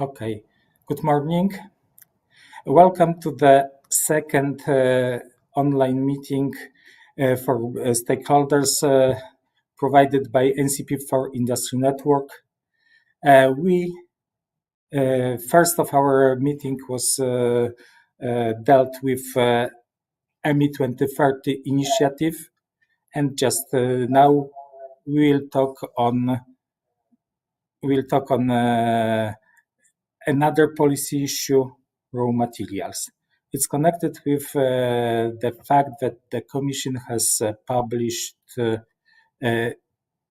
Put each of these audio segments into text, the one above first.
Okay, good morning. Welcome to the second online meeting for stakeholders provided by NCP for Industry Network. First of our meeting was dealt with EMI 2030 initiative, and just now we'll talk on another policy issue, raw materials. It's connected with the fact that the Commission has published 1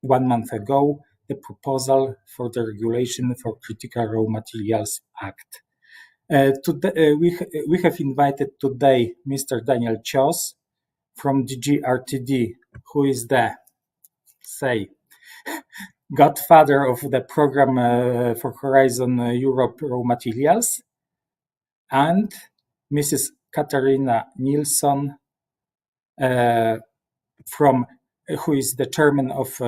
month ago the proposal for the regulation for Critical Raw Materials Act. Today, we have invited today Mr. Daniel Cios from DG RTD, who is the, godfather of the program for Horizon Europe Raw Materials, and Mrs. Katarina Nilsson, who is the chairman of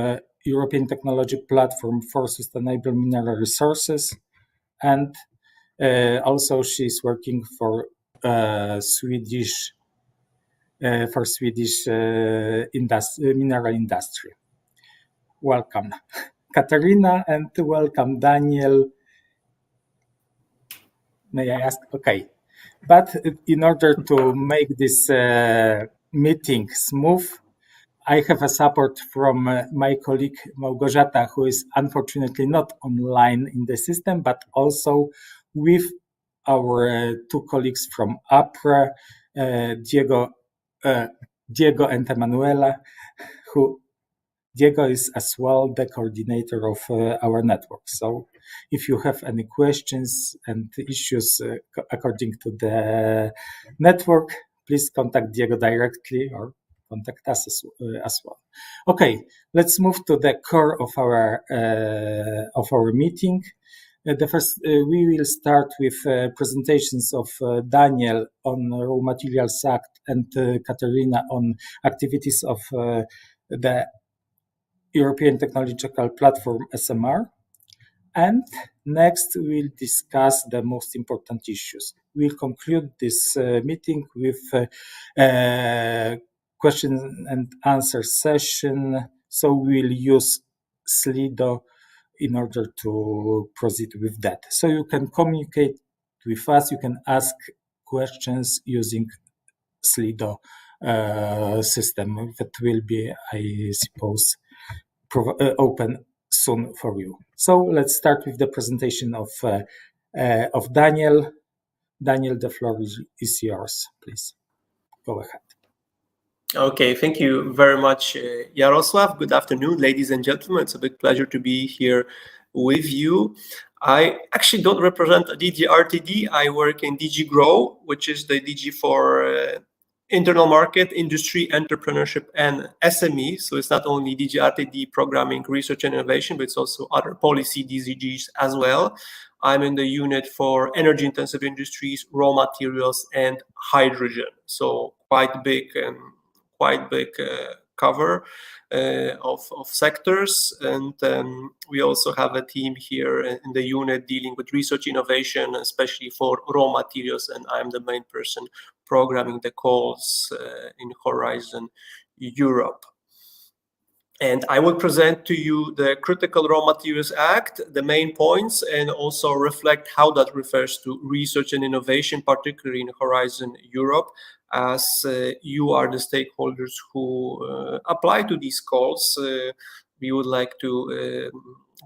European Technology Platform for Sustainable Mineral Resources, and also she's working for Swedish mineral industry. Welcome, Katarina, and welcome, Daniel. May I ask? Okay. But in order to make this meeting smooth, I have a support from my colleague Małgorzata, who is unfortunately not online in the system, but also with our two colleagues from APRA, Diego and Emanuela, who Diego is as well the coordinator of our network. So if you have any questions and issues according to the network, please contact Diego directly or contact us as well. Okay, let's move to the core of our meeting. We will start with presentations of Daniel on Raw Materials Act and Katarina on activities of the European Technological Platform, SMR. And next, we'll discuss the most important issues. We'll conclude this meeting with a question and answer session. So we'll use Slido in order to proceed with that. So you can communicate with us. You can ask questions using Slido system that will be, I suppose, open soon for you. So let's start with the presentation of Daniel. Daniel, the floor is yours, please. Go ahead. Okay, thank you very much, Jarosław. Good afternoon, ladies and gentlemen. It's a big pleasure to be here with you. I actually don't represent DG RTD. I work in DG Grow, which is the DG for internal market, industry, entrepreneurship, and SME. So it's not only DG RTD programming, research and innovation, but it's also other policy DCGs as well. I'm in the unit for energy intensive industries, raw materials, and hydrogen. So quite big cover of sectors, and we also have a team here in the unit dealing with research innovation, especially for raw materials, and I'm the main person programming the calls in Horizon Europe. And I will present to you the Critical Raw Materials Act, the main points, and also reflect how that refers to research and innovation, particularly in Horizon Europe, as you are the stakeholders who apply to these calls. We would like to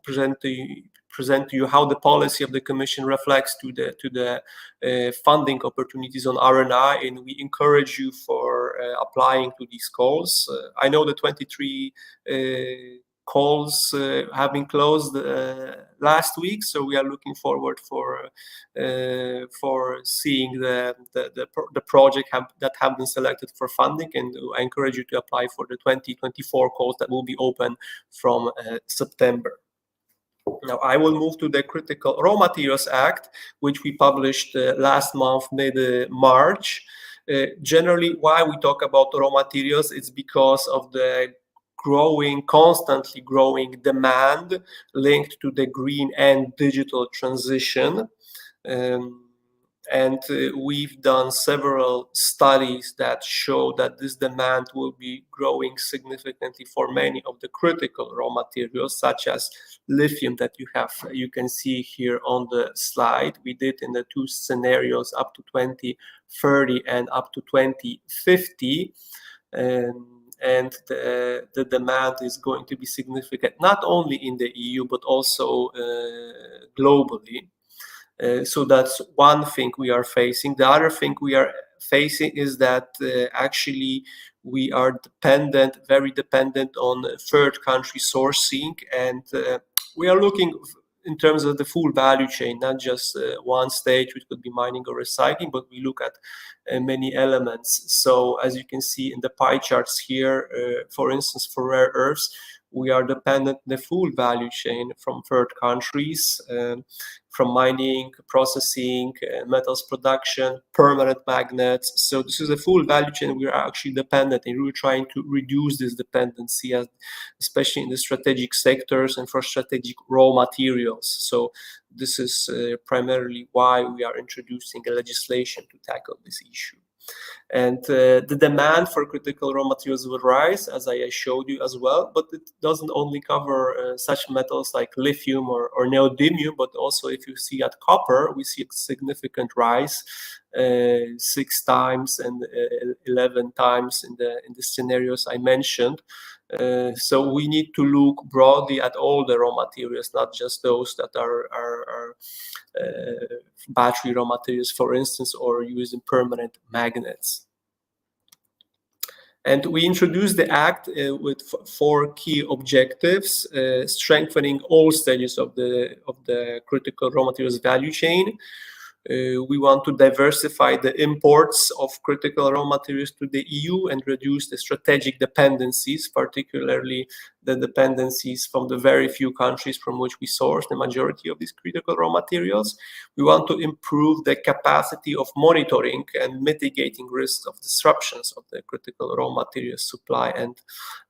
present to you how the policy of the Commission reflects to the funding opportunities on R&I, and we encourage you for applying to these calls. I know the 23 calls have been closed last week, so we are looking forward for seeing the project that have been selected for funding, and I encourage you to apply for the 2024 calls that will be open from September. Now, I will move to the Critical Raw Materials Act, which we published last month, mid-March. Generally, why we talk about raw materials, it's because of the constantly growing demand linked to the green and digital transition. And we've done several studies that show that this demand will be growing significantly for many of the critical raw materials, such as lithium that you can see here on the slide. We did in the two scenarios up to 2030 and up to 2050. And the demand is going to be significant, not only in the EU, but also globally. So that's one thing we are facing. The other thing we are facing is that actually we are very dependent on third country sourcing, and we are looking in terms of the full value chain, not just one stage, which could be mining or recycling, but we look at many elements. So as you can see in the pie charts here, for instance, for rare earths, we are dependent on the full value chain from third countries, from mining, processing, metals production, permanent magnets. So this is a full value chain we are actually dependent, and we're trying to reduce this dependency, especially in the strategic sectors and for strategic raw materials. So this is primarily why we are introducing a legislation to tackle this issue. And the demand for critical raw materials will rise, as I showed you as well, but it doesn't only cover such metals like lithium or neodymium, but also if you see at copper, we see a significant rise, 6 times and 11 times in the scenarios I mentioned. So we need to look broadly at all the raw materials, not just those that are battery raw materials, for instance, or using permanent magnets. And we introduced the Act with 4 key objectives: strengthening all stages of the critical raw materials value chain. We want to diversify the imports of critical raw materials to the EU and reduce the strategic dependencies, particularly the dependencies from the very few countries from which we source the majority of these critical raw materials. We want to improve the capacity of monitoring and mitigating risks of disruptions of the critical raw materials supply. And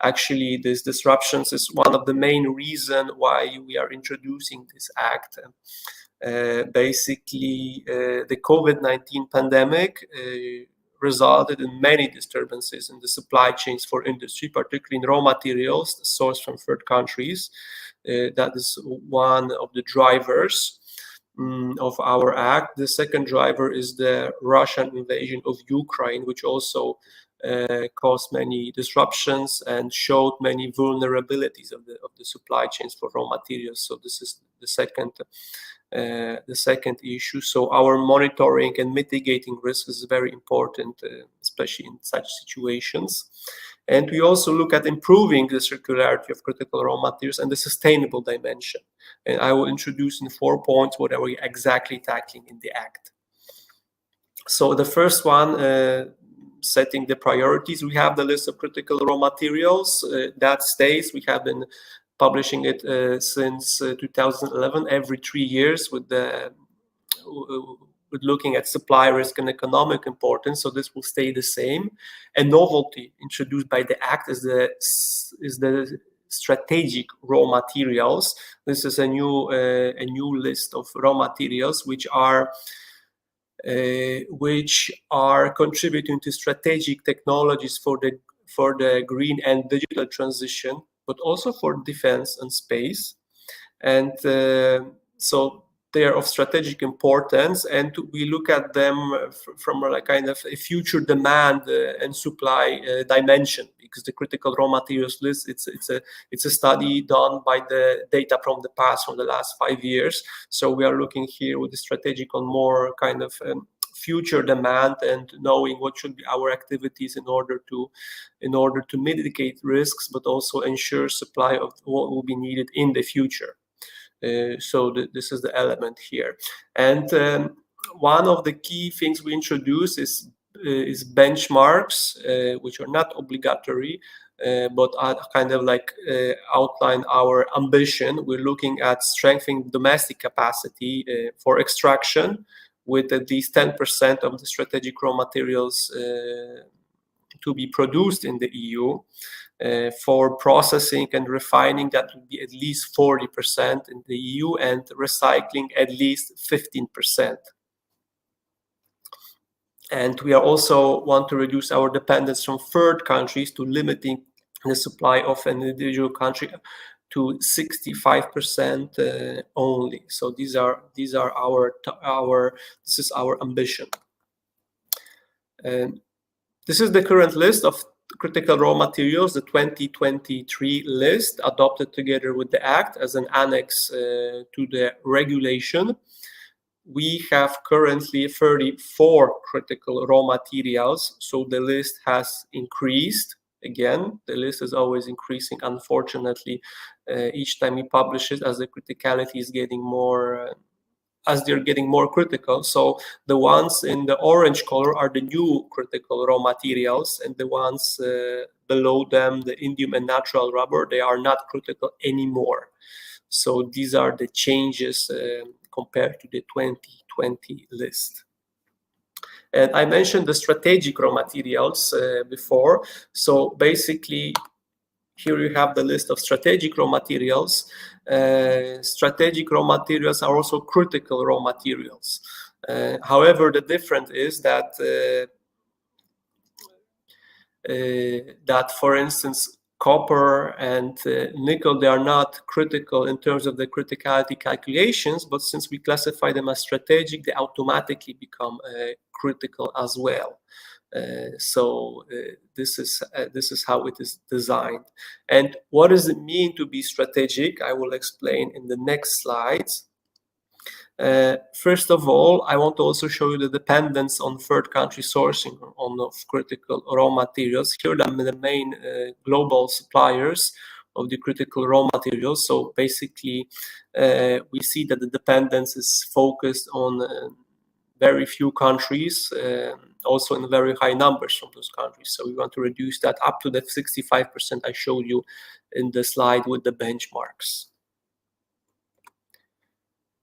actually, these disruptions is one of the main reasons why we are introducing this act. Basically, the COVID-19 pandemic resulted in many disturbances in the supply chains for industry, particularly in raw materials sourced from third countries. That is one of the drivers of our act. The second driver is the Russian invasion of Ukraine, which also caused many disruptions and showed many vulnerabilities of the supply chains for raw materials. So this is the second issue. So our monitoring and mitigating risks is very important, especially in such situations. And we also look at improving the circularity of critical raw materials and the sustainable dimension. And I will introduce in 4 points what are we exactly tackling in the Act. So the first one, setting the priorities. We have the list of critical raw materials. That stays. We have been publishing it since 2011, every 3 years, with looking at supply risk and economic importance. So this will stay the same. A novelty introduced by the Act is the strategic raw materials. This is a new list of raw materials which are contributing to strategic technologies for the green and digital transition, but also for defense and space. And so they are of strategic importance, and we look at them from a kind of a future demand and supply dimension, because the critical raw materials list, it's a study done by the data from the past, from the last 5 years. So we are looking here with the strategic on more kind of future demand and knowing what should be our activities in order to mitigate risks, but also ensure supply of what will be needed in the future. So this is the element here. And one of the key things we introduce is benchmarks, which are not obligatory, but are kind of like outline our ambition. We're looking at strengthening domestic capacity for extraction with at least 10% of the strategic raw materials to be produced in the EU. For processing and refining, that would be at least 40% in the EU, and recycling at least 15%. And we also want to reduce our dependence from third countries to limiting the supply of an individual country to 65% only. So this is our ambition. This is the current list of critical raw materials, the 2023 list, adopted together with the Act as an annex to the regulation. We have currently 34 critical raw materials, so the list has increased. Again, the list is always increasing, unfortunately, each time we publish it, as the criticality is getting more, as they're getting more critical. So the ones in the orange color are the new critical raw materials, and the ones below them, the indium and natural rubber, they are not critical anymore. So these are the changes compared to the 2020 list. And I mentioned the strategic raw materials before. So basically, here you have the list of strategic raw materials. Strategic raw materials are also critical raw materials. However, the difference is that for instance, copper and nickel, they are not critical in terms of the criticality calculations, but since we classify them as strategic, they automatically become critical as well. So this is how it is designed. And what does it mean to be strategic? I will explain in the next slides. First of all, I want to also show you the dependence on third country sourcing of critical raw materials. Here are the main global suppliers of the critical raw materials. So basically, we see that the dependence is focused on very few countries, also in very high numbers from those countries. So we want to reduce that up to the 65% I showed you in the slide with the benchmarks.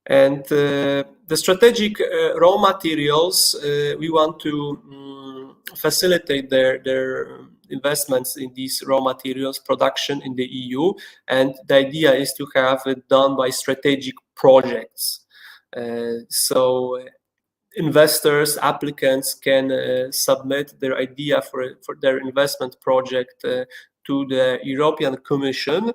And the strategic raw materials, we want to facilitate their investments in these raw materials production in the EU. And the idea is to have it done by strategic projects. So investors, applicants can submit their idea for their investment project to the European Commission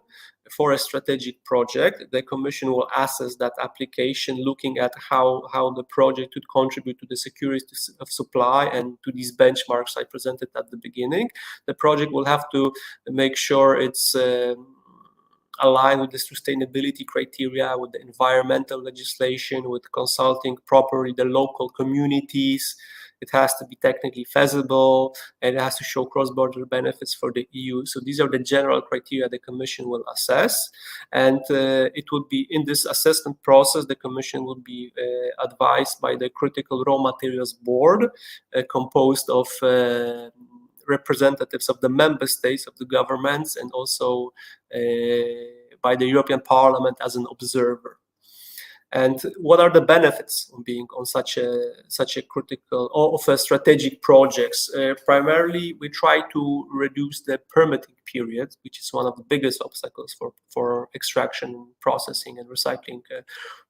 for a strategic project. The Commission will assess that application, looking at how the project would contribute to the security of supply and to these benchmarks I presented at the beginning. The project will have to make sure it's aligned with the sustainability criteria, with the environmental legislation, with consulting properly the local communities. It has to be technically feasible, and it has to show cross-border benefits for the EU. So these are the general criteria the Commission will assess. And it would be in this assessment process, the Commission would be advised by the Critical Raw Materials Board, composed of representatives of the member states, of the governments, and also by the European Parliament as an observer. And what are the benefits of being on such a critical or of a strategic projects? Primarily, we try to reduce the permitting period, which is one of the biggest obstacles for extraction, processing, and recycling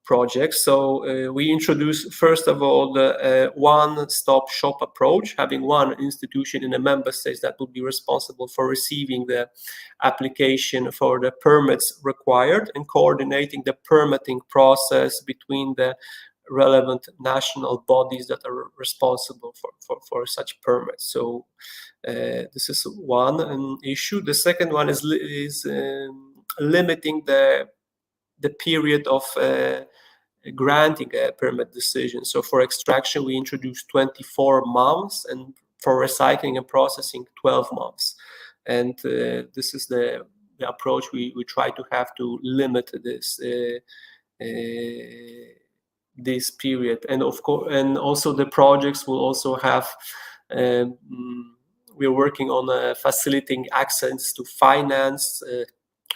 projects. So we introduce, first of all, the one-stop shop approach, having one institution in a member state that would be responsible for receiving the application for the permits required and coordinating the permitting process between the relevant national bodies that are responsible for such permits. So this is one issue. The second one is limiting the period of granting a permit decision. So for extraction, we introduced 24 months, and for recycling and processing, 12 months. And this is the approach we try to have to limit this period. And of course, and also the projects will also have, we're working on facilitating access to finance,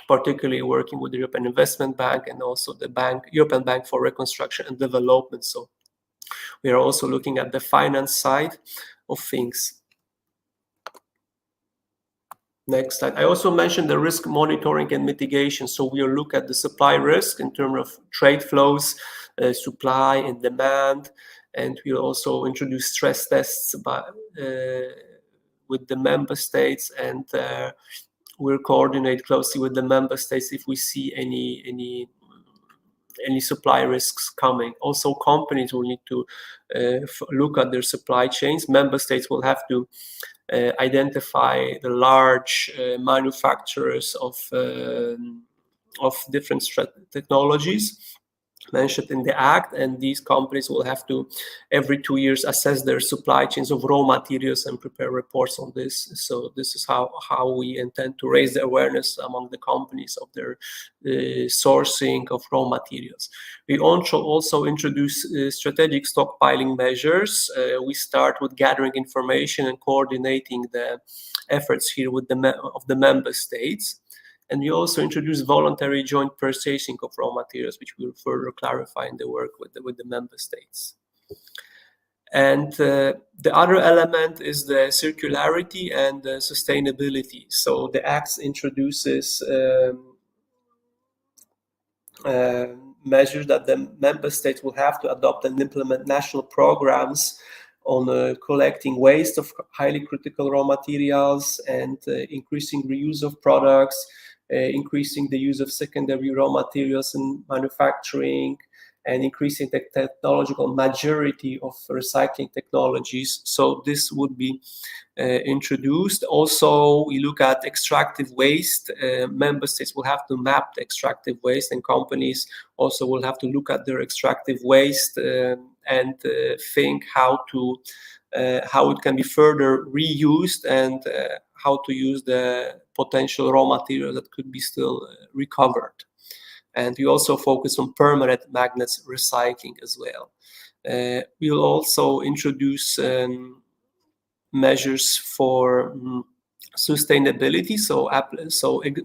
particularly working with the European Investment Bank and also the European Bank for Reconstruction and Development. So we are also looking at the finance side of things. Next slide. I also mentioned the risk monitoring and mitigation. So we'll look at the supply risk in terms of trade flows, supply and demand, and we'll also introduce stress tests with the member states, and we'll coordinate closely with the member states if we see any supply risks coming. Also, companies will need to look at their supply chains. Member states will have to identify the large manufacturers of different technologies mentioned in the Act, and these companies will have to every 2 years assess their supply chains of raw materials and prepare reports on this. So this is how we intend to raise the awareness among the companies of their sourcing of raw materials. We also introduce strategic stockpiling measures. We start with gathering information and coordinating the efforts here with the member states. And we also introduce voluntary joint purchasing of raw materials, which we will further clarify in the work with the member states. And the other element is the circularity and the sustainability. So the Act introduces measures that the member states will have to adopt and implement national programs on collecting waste of highly critical raw materials and increasing reuse of products, increasing the use of secondary raw materials in manufacturing, and increasing the technological maturity of recycling technologies. So this would be introduced. Also, we look at extractive waste. Member states will have to map the extractive waste, and companies also will have to look at their extractive waste and think how it can be further reused and how to use the potential raw material that could be still recovered. And we also focus on permanent magnets recycling as well. We'll also introduce measures for sustainability. So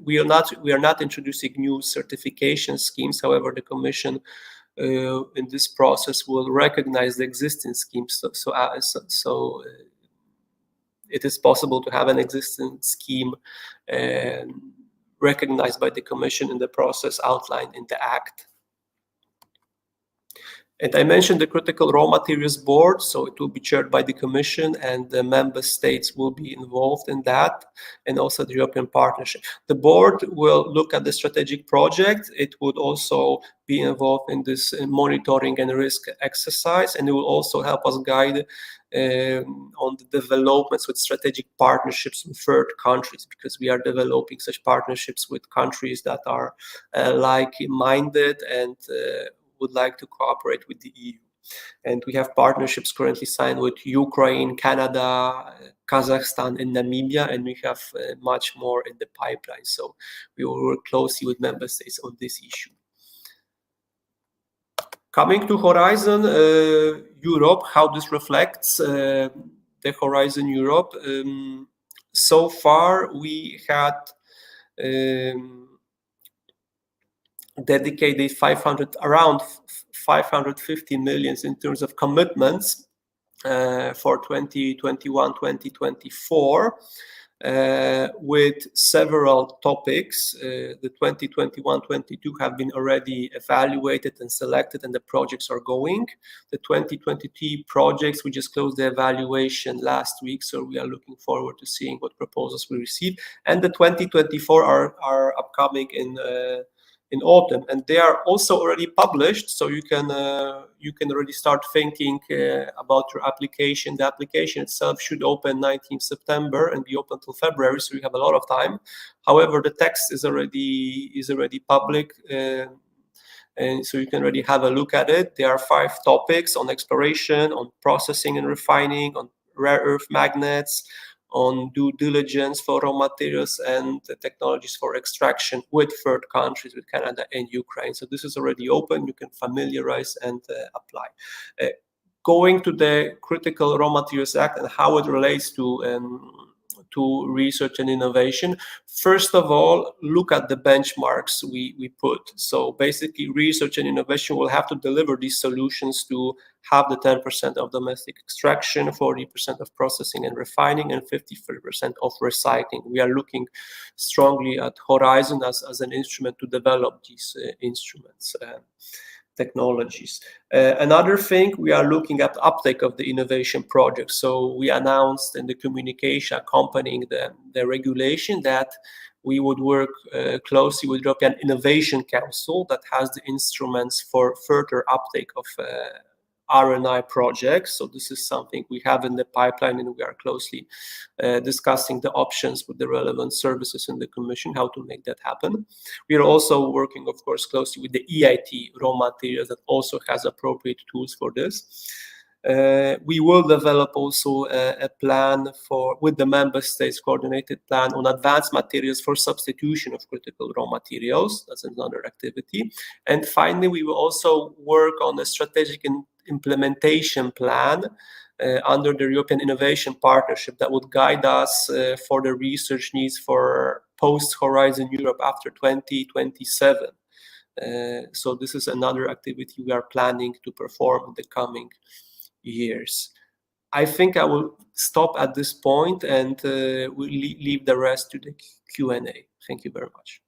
we are not introducing new certification schemes. However, the Commission in this process will recognize the existing schemes. So it is possible to have an existing scheme recognized by the Commission in the process outlined in the Act. And I mentioned the Critical Raw Materials Board, so it will be chaired by the Commission, and the member states will be involved in that, and also the European Partnership. The board will look at the strategic project. It would also be involved in this monitoring and risk exercise, and it will also help us guide on the developments with strategic partnerships with third countries, because we are developing such partnerships with countries that are like-minded and would like to cooperate with the EU. And we have partnerships currently signed with Ukraine, Canada, Kazakhstan, and Namibia, and we have much more in the pipeline. So we will work closely with member states on this issue. Coming to Horizon Europe, how this reflects the Horizon Europe. So far, we had dedicated around 550 million in terms of commitments for 2021-2024 with several topics. The 2021-22 have been already evaluated and selected, and the projects are going. The 2023 projects, we just closed the evaluation last week, so we are looking forward to seeing what proposals we receive. And the 2024 are upcoming in autumn, and they are also already published, so you can already start thinking about your application. The application itself should open 19th September and be open till February, so you have a lot of time. However, the text is already public, and so you can already have a look at it. There are 5 topics on exploration, on processing and refining, on rare earth magnets, on due diligence for raw materials, and the technologies for extraction with third countries, with Canada and Ukraine. So this is already open. You can familiarize and apply. Going to the Critical Raw Materials Act and how it relates to to research and innovation. First of all, look at the benchmarks we put. So basically, research and innovation will have to deliver these solutions to have the 10% of domestic extraction, 40% of processing and refining, and 53% of recycling. We are looking strongly at Horizon as an instrument to develop these instruments. Technologies. Another thing, we are looking at uptake of the innovation project. So we announced in the communication accompanying the regulation that we would work closely with European Innovation Council that has the instruments for further uptake of R&I projects. So this is something we have in the pipeline, and we are closely discussing the options with the relevant services in the Commission, how to make that happen. We are also working, of course, closely with the EIT raw materials that also has appropriate tools for this. We will develop also a plan with the member states, coordinated plan on advanced materials for substitution of critical raw materials. That's another activity. And finally, we will also work on a strategic implementation plan under the European Innovation Partnership that would guide us for the research needs for post-Horizon Europe after 2027. So this is another activity we are planning to perform in the coming years. I think I will stop at this point and we'll leave the rest to the Q&A. Thank you very much.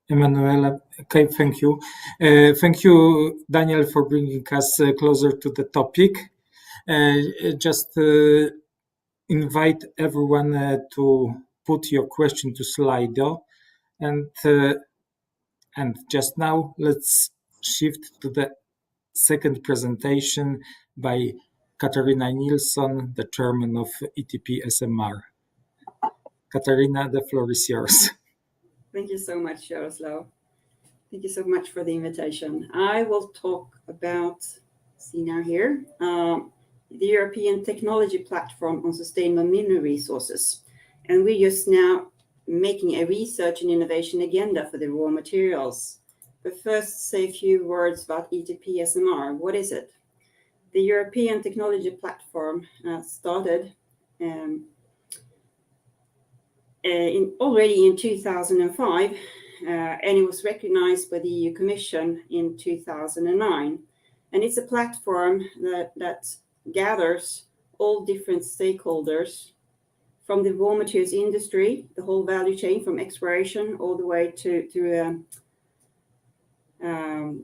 Emanuela, okay, thank you. Thank you, Daniel, for bringing us closer to the topic. Just invite everyone to put your question to Slido. And just now, let's shift to the second presentation by Katarina Nilsson, the chairman of ETP SMR. Katarina, the floor is yours. Thank you so much, Jaroslav. Thank you so much for the invitation. I will talk about, see now here, the European Technology Platform on Sustainable Mineral Resources. And we're just now making a research and innovation agenda for the raw materials. But first, say a few words about ETP SMR. What is it? The European Technology Platform started already in 2005, and it was recognized by the EU Commission in 2009. And it's a platform that gathers all different stakeholders from the raw materials industry, the whole value chain from exploration all the way to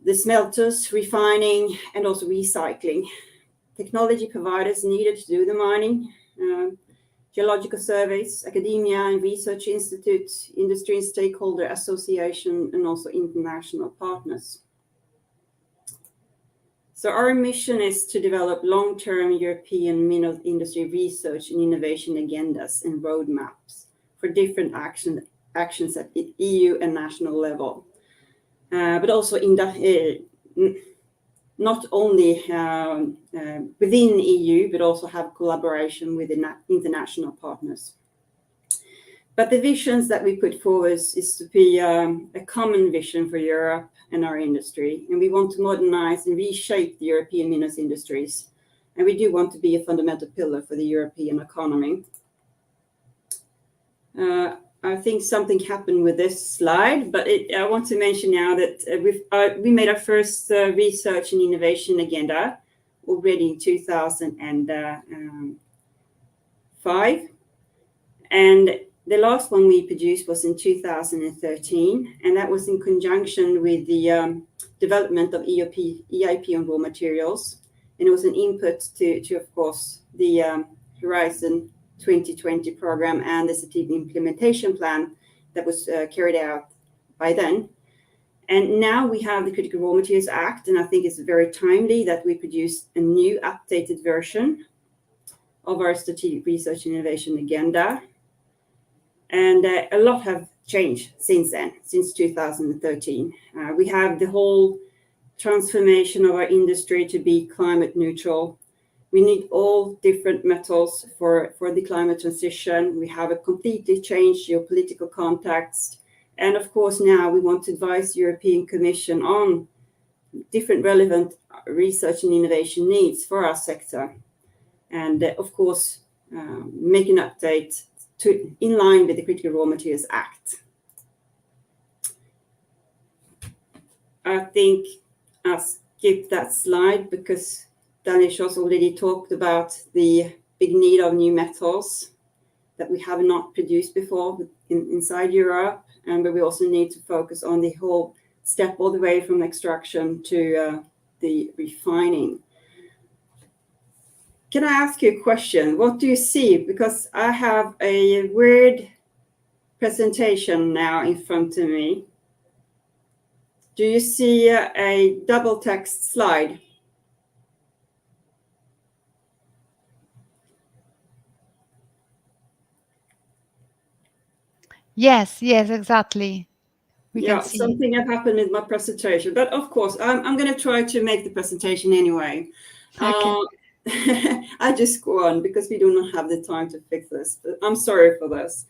the smelters, refining, and also recycling. Technology providers needed to do the mining, geological surveys, academia and research institutes, industry and stakeholder association, and also international partners. So our mission is to develop long-term European mineral industry research and innovation agendas and roadmaps for different actions at the EU and national level, but also not only within EU, but also have collaboration with international partners. But the visions that we put forward is to be a common vision for Europe and our industry. And we want to modernize and reshape the European minerals industries. And we do want to be a fundamental pillar for the European economy. I think something happened with this slide, but I want to mention now that we made our first research and innovation agenda already in 2005. And the last one we produced was in 2013, and that was in conjunction with the development of EIP on raw materials. And it was an input to of course, the Horizon 2020 program and the strategic implementation plan that was carried out by then. And now we have the Critical Raw Materials Act, and I think it's very timely that we produce a new updated version of our strategic research and innovation agenda. And a lot have changed since then, since 2013. We have the whole transformation of our industry to be climate neutral. We need all different metals for the climate transition. We have a completely changed geopolitical context. And of course, now we want to advise the European Commission on different relevant research and innovation needs for our sector. And of course, make an update in line with the Critical Raw Materials Act. I think I'll skip that slide because Danish has already talked about the big need of new metals that we have not produced before inside Europe, and but we also need to focus on the whole step all the way from extraction to the refining. Can I ask you a question? What do you see? Because I have a weird presentation now in front of me. Do you see a double text slide? Yes, exactly. We can see. Something have happened with my presentation, but of course, I'm going to try to make the presentation anyway. Okay. I just go on because we do not have the time to fix this. But I'm sorry for this.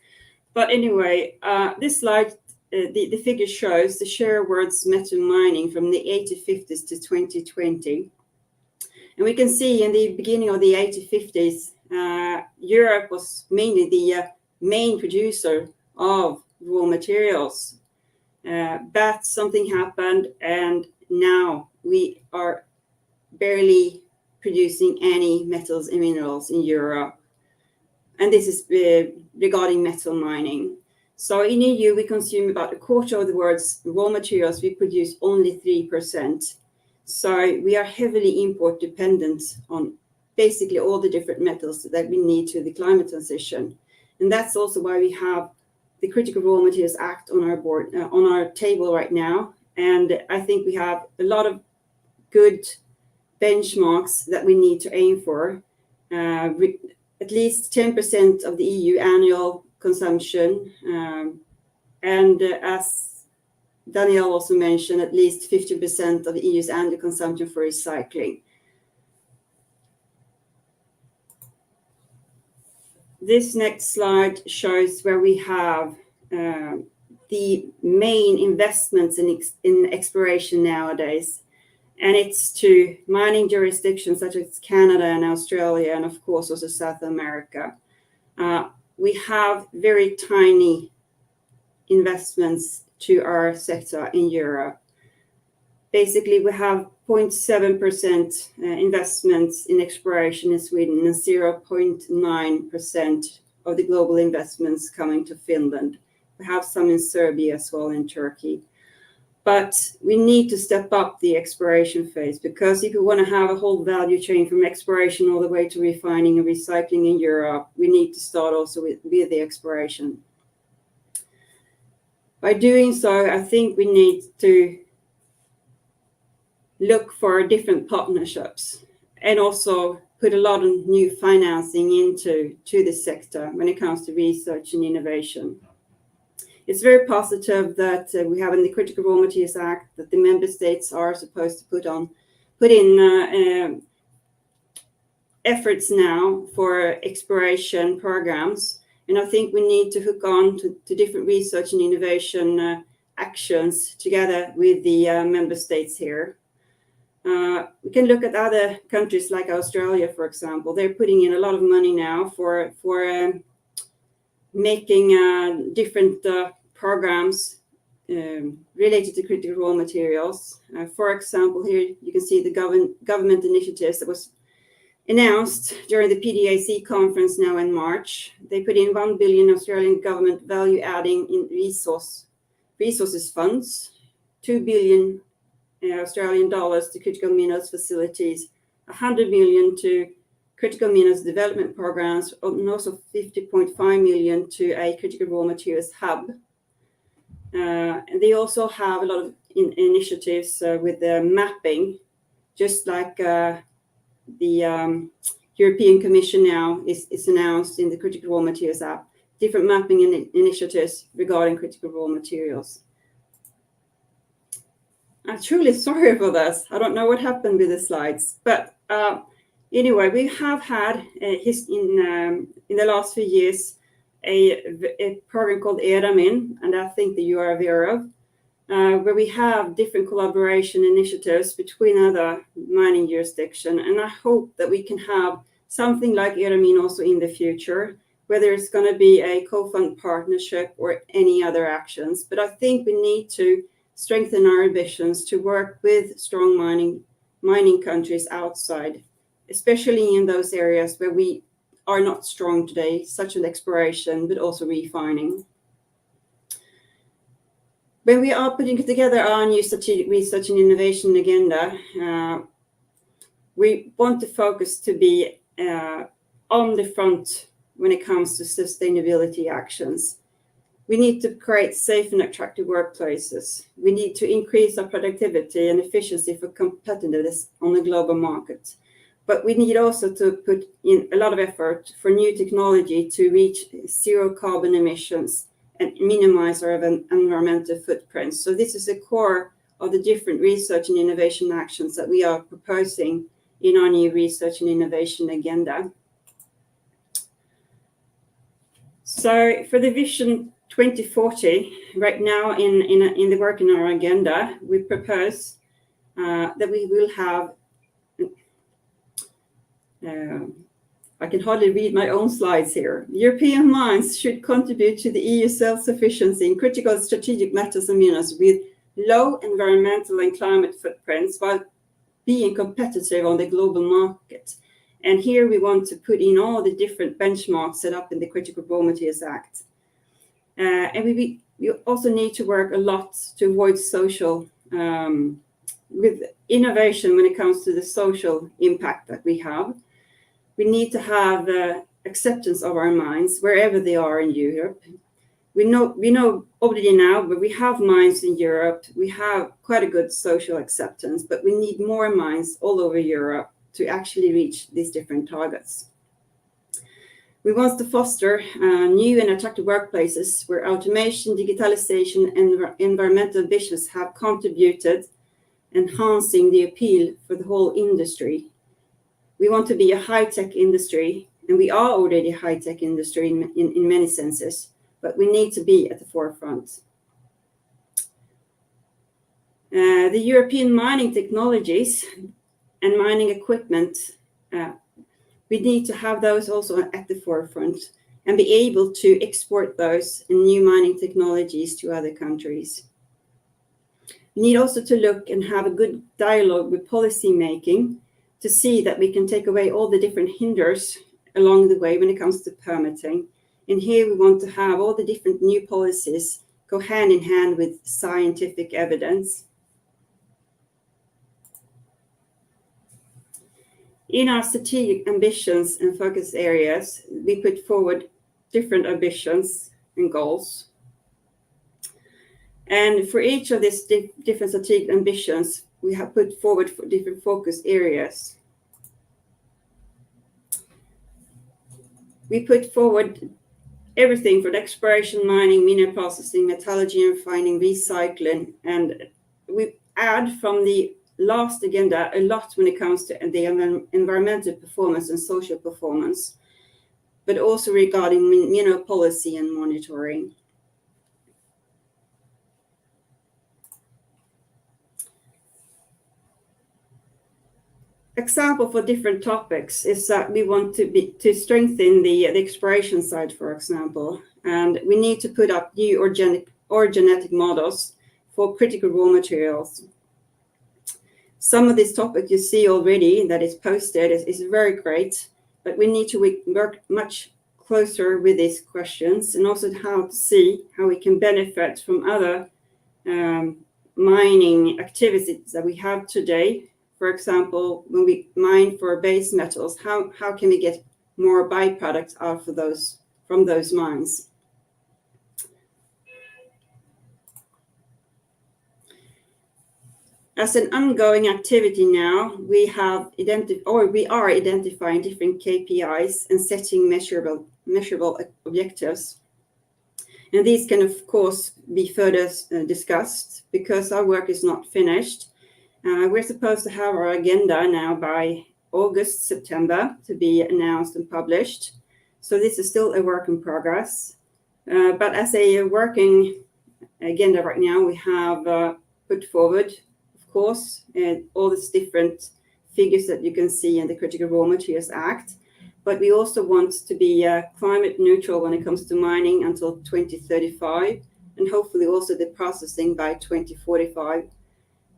But anyway, this slide, the figure shows the share of world's metal mining from the 1850s to 2020. And we can see in the beginning of the 1850s, Europe was mainly the main producer of raw materials. But something happened, and now we are barely producing any metals and minerals in Europe. And this is regarding metal mining. So in EU, we consume about a quarter of the world's raw materials. We produce only 3%. So we are heavily import dependent on basically all the different metals that we need to the climate transition. And that's also why we have the Critical Raw Materials Act on our board, on our table right now. And I think we have a lot of good benchmarks that we need to aim for. At least 10% of the EU annual consumption. And as Danielle also mentioned, at least 50% of the EU's annual consumption for recycling. This next slide shows where we have the main investments in exploration nowadays. And it's to mining jurisdictions such as Canada and Australia, and of course also South America. We have very tiny investments to our sector in Europe. Basically, we have 0.7% investments in exploration in Sweden and 0.9% of the global investments coming to Finland. We have some in Serbia as well, in Turkey. But we need to step up the exploration phase, because if we want to have a whole value chain from exploration all the way to refining and recycling in Europe, we need to start also with the exploration. By doing so, I think we need to look for different partnerships and also put a lot of new financing into the sector when it comes to research and innovation. It's very positive that we have in the Critical Raw Materials Act that the member states are supposed to put in efforts now for exploration programs. And I think we need to hook on to different research and innovation actions together with the member states here. We can look at other countries like Australia, for example. They're putting in a lot of money now for making different programs related to critical raw materials. For example, here you can see the government initiatives that was announced during the PDAC conference now in March. They put in 1 billion Australian government value adding in resources funds, 2 billion Australian dollars to critical minerals facilities, 100 million to critical minerals development programs, and also 50.5 million to a critical raw materials hub. And they also have a lot of initiatives with the mapping, just like the European Commission now is announced in the Critical Raw Materials app, different mapping initiatives regarding critical raw materials. I'm truly sorry for this. I don't know what happened with the slides, but anyway, we have had in the last few years a program called ERAMIN, and I think that you are aware of. where we have different collaboration initiatives between other mining jurisdictions. And I hope that we can have something like Eramin also in the future, whether it's going to be a co-fund partnership or any other actions. But I think we need to strengthen our ambitions to work with strong mining countries outside, especially in those areas where we are not strong today, such as exploration, but also refining. When we are putting together our new strategic research and innovation agenda, we want the focus to be on the front when it comes to sustainability actions. We need to create safe and attractive workplaces. We need to increase our productivity and efficiency for competitiveness on the global market. But we need also to put in a lot of effort for new technology to reach zero carbon emissions and minimize our environmental footprint. So this is the core of the different research and innovation actions that we are proposing in our new research and innovation agenda. So for the Vision 2040, right now in the work in our agenda, we propose that we will have, I can hardly read my own slides here. European mines should contribute to the EU self-sufficiency in critical strategic metals and minerals with low environmental and climate footprints while being competitive on the global market. And here we want to put in all the different benchmarks set up in the Critical Raw Materials Act. And we also need to work a lot to avoid social, with innovation when it comes to the social impact that we have. We need to have acceptance of our mines wherever they are in Europe. We know already now, but we have mines in Europe. We have quite a good social acceptance, but we need more mines all over Europe to actually reach these different targets. We want to foster new and attractive workplaces where automation, digitalization, and environmental ambitions have contributed, enhancing the appeal for the whole industry. We want to be a high-tech industry, and we are already a high-tech industry in many senses, but we need to be at the forefront. The European mining technologies and mining equipment, we need to have those also at the forefront and be able to export those new mining technologies to other countries. We need also to look and have a good dialogue with policy making to see that we can take away all the different hinders along the way when it comes to permitting. And here we want to have all the different new policies go hand in hand with scientific evidence. In our strategic ambitions and focus areas, we put forward different ambitions and goals. And for each of these different strategic ambitions, we have put forward for different focus areas. We put forward everything for the exploration, mining, mineral processing, metallurgy, and refining, recycling, and we add from the last agenda a lot when it comes to the environmental performance and social performance, but also regarding mineral policy and monitoring. Example for different topics is that we want to strengthen the exploration side, for example, and we need to put up new or genetic models for critical raw materials. Some of this topic you see already that is posted is very great, but we need to work much closer with these questions and also how to see how we can benefit from other mining activities that we have today. For example, when we mine for base metals, how can we get more byproducts out of from those mines? As an ongoing activity now, we are identifying different KPIs and setting measurable objectives. And these can, of course, be further discussed because our work is not finished. We're supposed to have our agenda now by August, September to be announced and published. So this is still a work in progress. But as a working agenda right now, we have put forward, of course, all these different figures that you can see in the Critical Raw Materials Act. But we also want to be climate neutral when it comes to mining until 2035, and hopefully also the processing by 2045.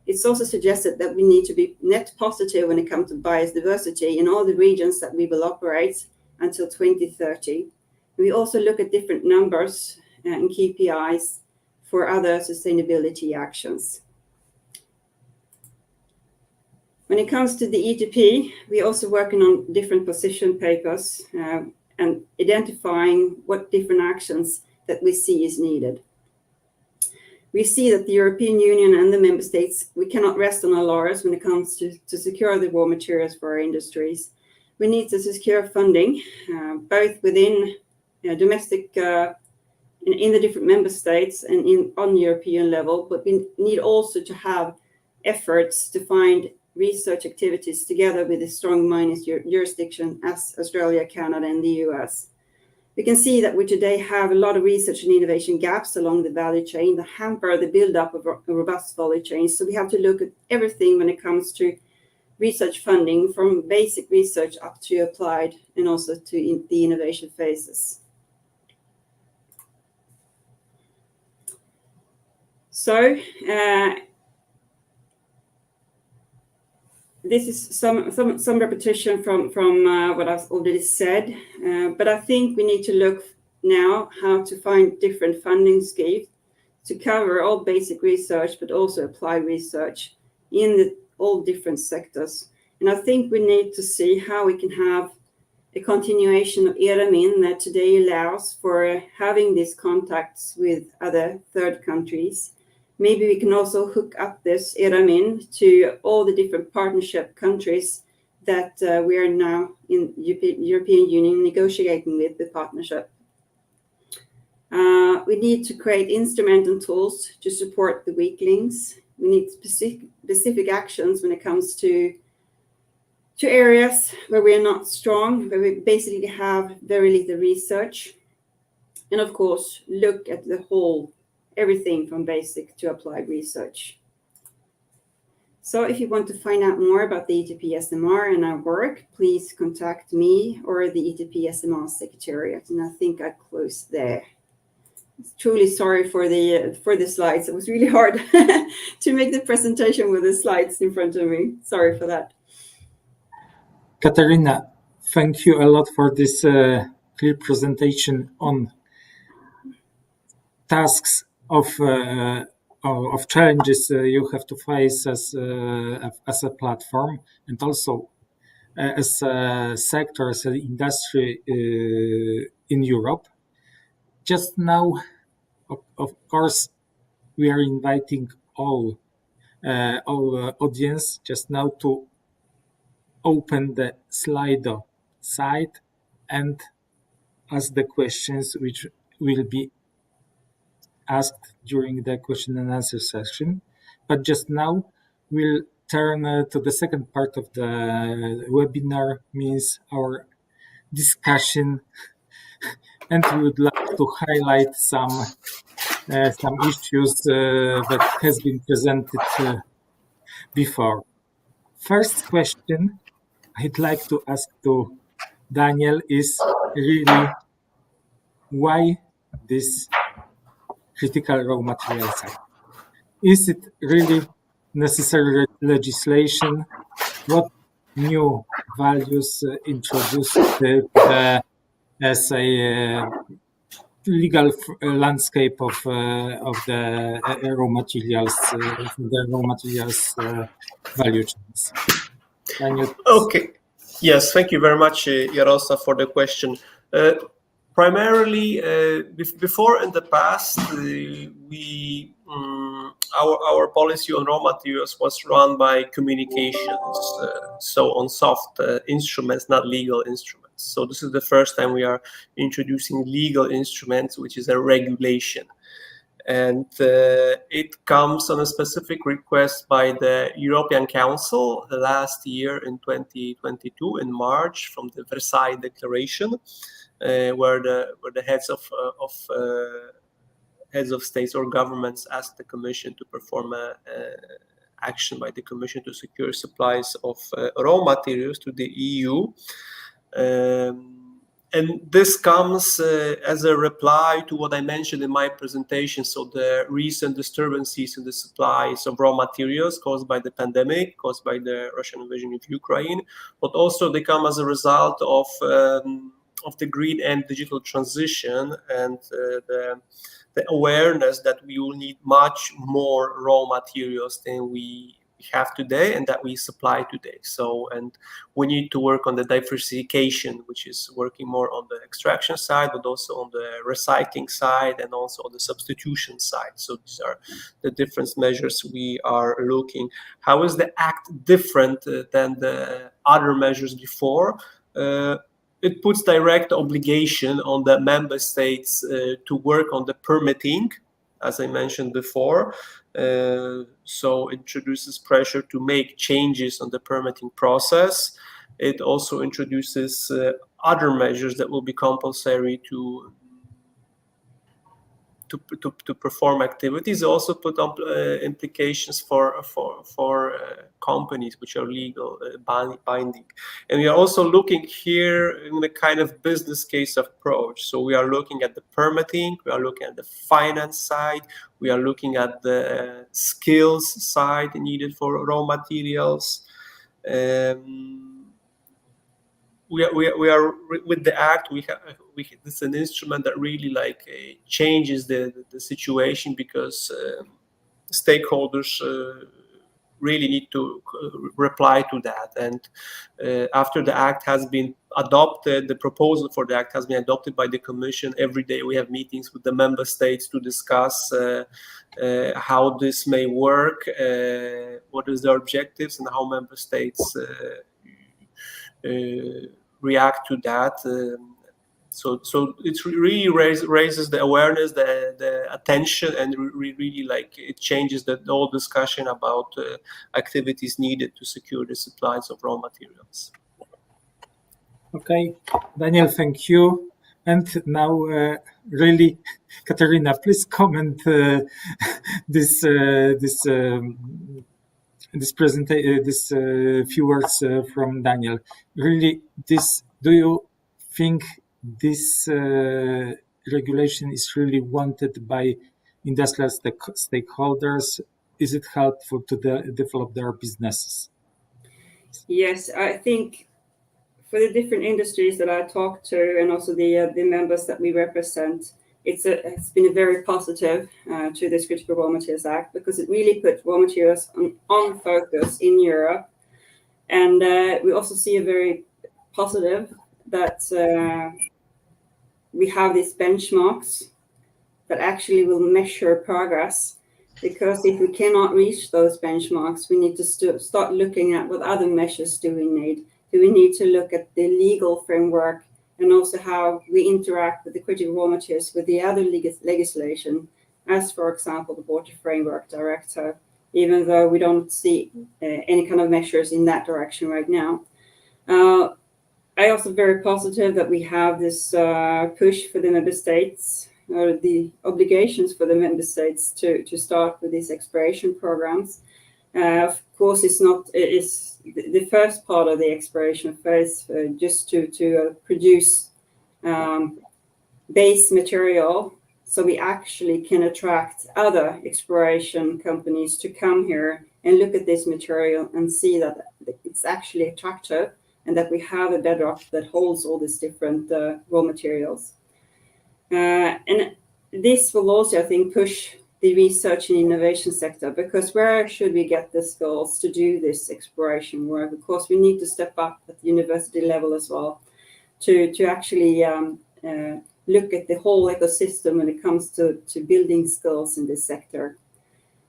It's also suggested that we need to be net positive when it comes to biodiversity in all the regions that we will operate until 2030. We also look at different numbers and KPIs for other sustainability actions. When it comes to the ETP, we're also working on different position papers and identifying what different actions that we see is needed. We see that the European Union and the member states, we cannot rest on our laurels when it comes to secure the raw materials for our industries. We need to secure funding, both within domestic, in the different member states and on European level, but we need also to have efforts to find research activities together with a strong minus jurisdiction as Australia, Canada, and the US. We can see that we today have a lot of research and innovation gaps along the value chain that hamper the build-up of a robust value chain. So we have to look at everything when it comes to research funding, from basic research up to applied, and also to the innovation phases. So this is some repetition from what I've already said, but I think we need to look now how to find different funding schemes to cover all basic research, but also applied research in all different sectors. And I think we need to see how we can have a continuation of ERAMIN that today allows for having these contacts with other third countries. Maybe we can also hook up this ERAMIN to all the different partnership countries that we are now in European Union negotiating with the partnership. We need to create instruments and tools to support the weak links. We need specific actions when it comes to areas where we are not strong, where we basically have very little research. And of course, look at the whole, everything from basic to applied research. So if you want to find out more about the ETP SMR and our work, please contact me or the ETP SMR Secretariat. And I think I close there. Truly sorry for the slides. It was really hard to make the presentation with the slides in front of me. Sorry for that. Katarina, thank you a lot for this clear presentation on tasks of challenges you have to face as a platform, and also as a sector, as an industry in Europe. Just now, of course, we are inviting all audience just now to open the Slido site and ask the questions which will be asked during the question and answer session. But just now, we'll turn to the second part of the webinar, means our discussion, and we would like to highlight some issues that has been presented before. First question I'd like to ask to Daniel is really why this Critical Raw Materials Act? Is it really necessary legislation? What new values introduced as a legal landscape of the raw materials value chains? Okay. Yes, thank you very much, Jaroslav, for the question. Primarily, before in the past, our policy on raw materials was run by communications, so on soft instruments, not legal instruments. So this is the first time we are introducing legal instruments, which is a regulation. And it comes on a specific request by the European Council last year in 2022 in March, from the Versailles Declaration, where the heads of heads of states or governments asked the Commission to perform action by the Commission to secure supplies of raw materials to the EU. And this comes as a reply to what I mentioned in my presentation. So the recent disturbances in the supplies of raw materials caused by the pandemic, caused by the Russian invasion of Ukraine, but also they come as a result of the green and digital transition and the awareness that we will need much more raw materials than we have today and that we supply today. So, and we need to work on the diversification, which is working more on the extraction side, but also on the recycling side and also on the substitution side. So these are the different measures we are looking. How is the Act different than the other measures before? It puts direct obligation on the member states to work on the permitting, as I mentioned before. So introduces pressure to make changes on the permitting process. It also introduces other measures that will be compulsory to perform activities. Also put up implications for companies which are legal binding. And we are also looking here in a kind of business case approach. So we are looking at the permitting, we are looking at the finance side, we are looking at the skills side needed for raw materials. We are with the Act. It's an instrument that really changes the situation, because stakeholders really need to reply to that. And after the Act has been adopted, the proposal for the Act has been adopted by the Commission. Every day we have meetings with the member states to discuss how this may work, what is their objectives, and how member states react to that. So it really raises the awareness, the attention, and really it changes the whole discussion about activities needed to secure the supplies of raw materials. Okay, Daniel, thank you. And now, really, Katarina, please comment this few words from Daniel. Really, do you think this regulation is really wanted by industrial stakeholders? Is it helpful to develop their businesses? Yes, I think for the different industries that I talked to, and also the members that we represent, it's been a very positive to this Critical Raw Materials Act, because it really put raw materials on focus in Europe. And we also see a very positive that we have these benchmarks that actually will measure progress. Because if we cannot reach those benchmarks, we need to start looking at what other measures do we need. Do we need to look at the legal framework, and also how we interact with the critical raw materials with the other legislation, as for example, the Water Framework Directive, even though we don't see any kind of measures in that direction right now. I also very positive that we have this push for the member states, or the obligations for the member states to start with these exploration programs. Of course, it's the first part of the exploration phase, just to produce base material, so we actually can attract other exploration companies to come here and look at this material and see that it's actually attractive, and that we have a bedrock that holds all these different raw materials. And this will also, I think, push the research and innovation sector, because where should we get the skills to do this exploration work? Of course, we need to step up at the university level as well to actually look at the whole ecosystem when it comes to building skills in this sector.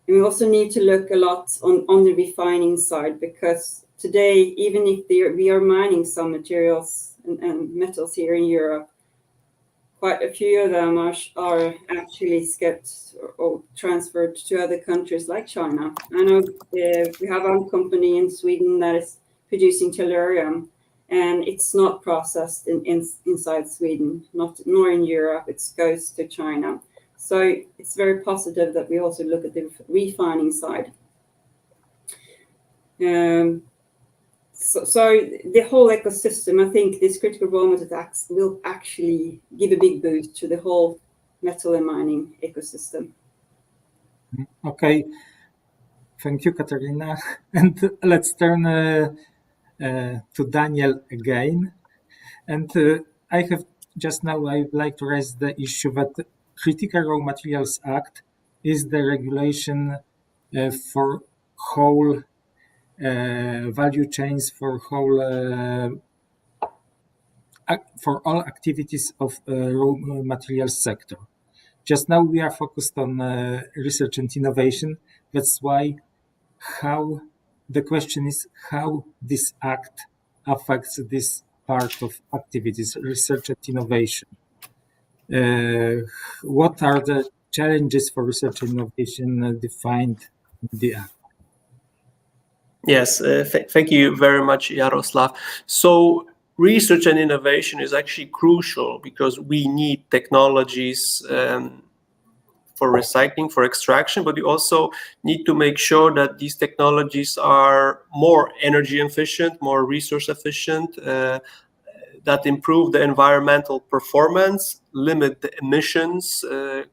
And we also need to look a lot on the refining side, because today, even if we are mining some materials and metals here in Europe, quite a few of them are actually skipped or transferred to other countries like China. I know we have one company in Sweden that is producing tellurium, and it's not processed inside Sweden, nor in Europe. It goes to China. So it's very positive that we also look at the refining side. So the whole ecosystem, I think this critical raw materials will actually give a big boost to the whole metal and mining ecosystem. Okay, thank you, Katarina. And let's turn to Daniel again. And I would like to raise the issue that the Critical Raw Materials Act is the regulation for whole value chains, for all activities of raw materials sector. Just now we are focused on research and innovation. That's why the question is how this act affects this part of activities, research and innovation. What are the challenges for research and innovation defined in the act? Yes, thank you very much, Jaroslav. So research and innovation is actually crucial because we need technologies for recycling, for extraction, but we also need to make sure that these technologies are more energy efficient, more resource efficient, that improve the environmental performance, limit the emissions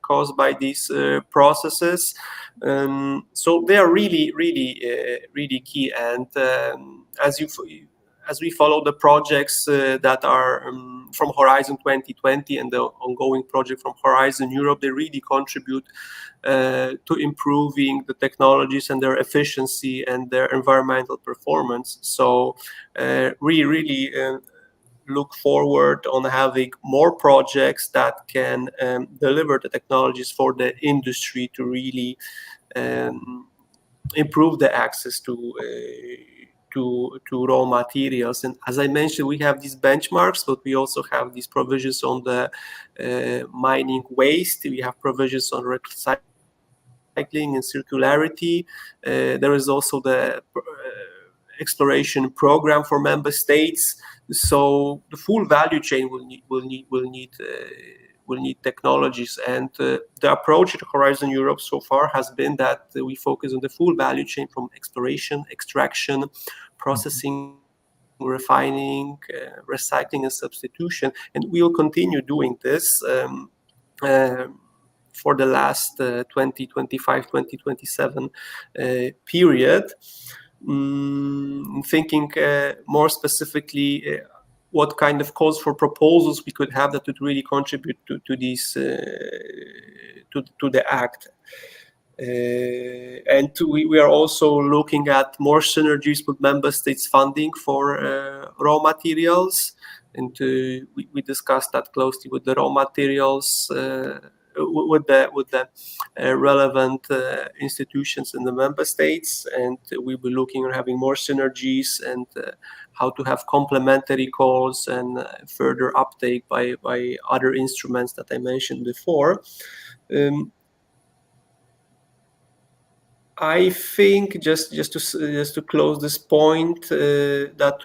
caused by these processes. So they are really, really key. And as we follow the projects that are from Horizon 2020 and the ongoing project from Horizon Europe, they really contribute to improving the technologies and their efficiency and their environmental performance. So we really look forward on having more projects that can deliver the technologies for the industry to really improve the access to raw materials. And as I mentioned, we have these benchmarks, but we also have these provisions on the mining waste. We have provisions on recycling and circularity. There is also the exploration program for member states. So the full value chain will need technologies, and the approach at Horizon Europe so far has been that we focus on the full value chain from exploration, extraction, processing, refining, recycling, and substitution, and we will continue doing this for the last 2025, 2027 period. Thinking more specifically what kind of calls for proposals we could have that would really contribute to these to the act. And we are also looking at more synergies with member states funding for raw materials, and we discussed that closely with the raw materials with the relevant institutions in the member states, and we will be looking at having more synergies and how to have complementary calls and further uptake by other instruments that I mentioned before. I think just to close this point that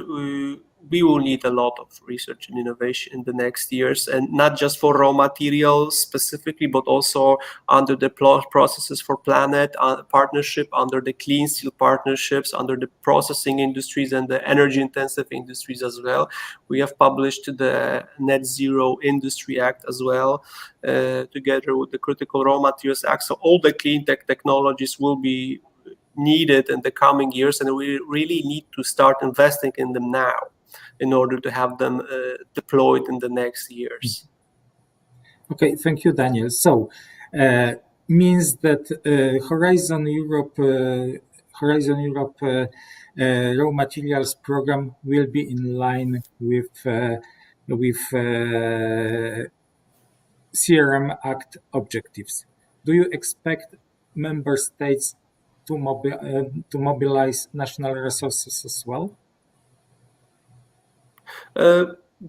we will need a lot of research and innovation in the next years, and not just for raw materials specifically, but also under the processes for planet partnership, under the clean steel partnerships, under the processing industries and the energy intensive industries as well. We have published the Net Zero Industry Act as well, together with the Critical Raw Materials Act. So all the clean tech technologies will be needed in the coming years, and we really need to start investing in them now in order to have them deployed in the next years. Okay, thank you, Daniel. So means that Horizon Europe raw materials program will be in line with CRM Act objectives. Do you expect member states to mobilize national resources as well?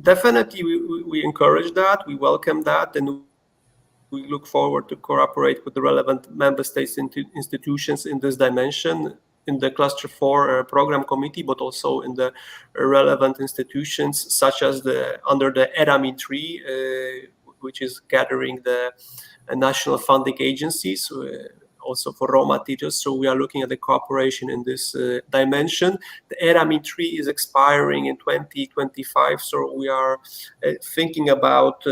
Definitely, we encourage that, we welcome that, and we look forward to cooperate with the relevant member states institutions in this dimension, in the Cluster 4 Program Committee, but also in the relevant institutions, such as under the ERAMI 3, which is gathering the national funding agencies, also for raw materials. So we are looking at the cooperation in this dimension. The ERAMI 3 is expiring in 2025, so we are thinking about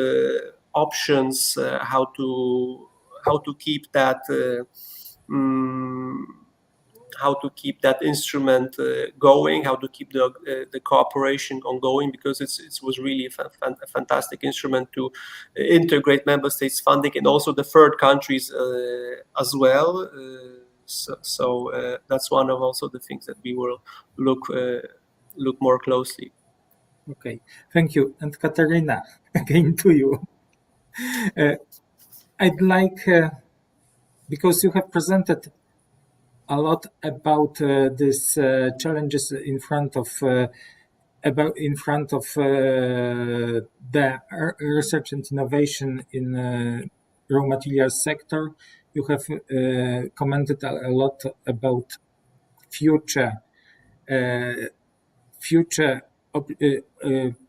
options, how to keep that how to keep that instrument going, how to keep the cooperation ongoing, because it was really a fantastic instrument to integrate member states funding and also the third countries as well. So that's one of also the things that we will look more closely. Okay, thank you. And Katarina, again to you. I'd like, because you have presented a lot about these challenges in front of the research and innovation in raw materials sector. You have commented a lot about future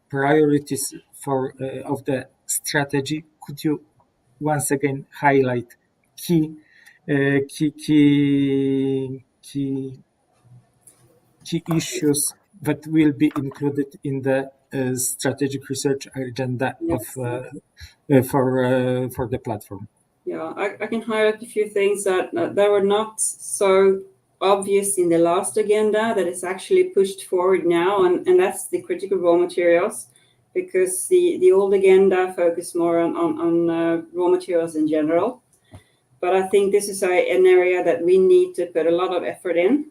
priorities of the strategy. Could you once again highlight key issues that will be included in the strategic research agenda for the platform? Yeah, I can highlight a few things that were not so obvious in the last agenda that is actually pushed forward now, and that's the critical raw materials, because the old agenda focused more on raw materials in general. But I think this is an area that we need to put a lot of effort in,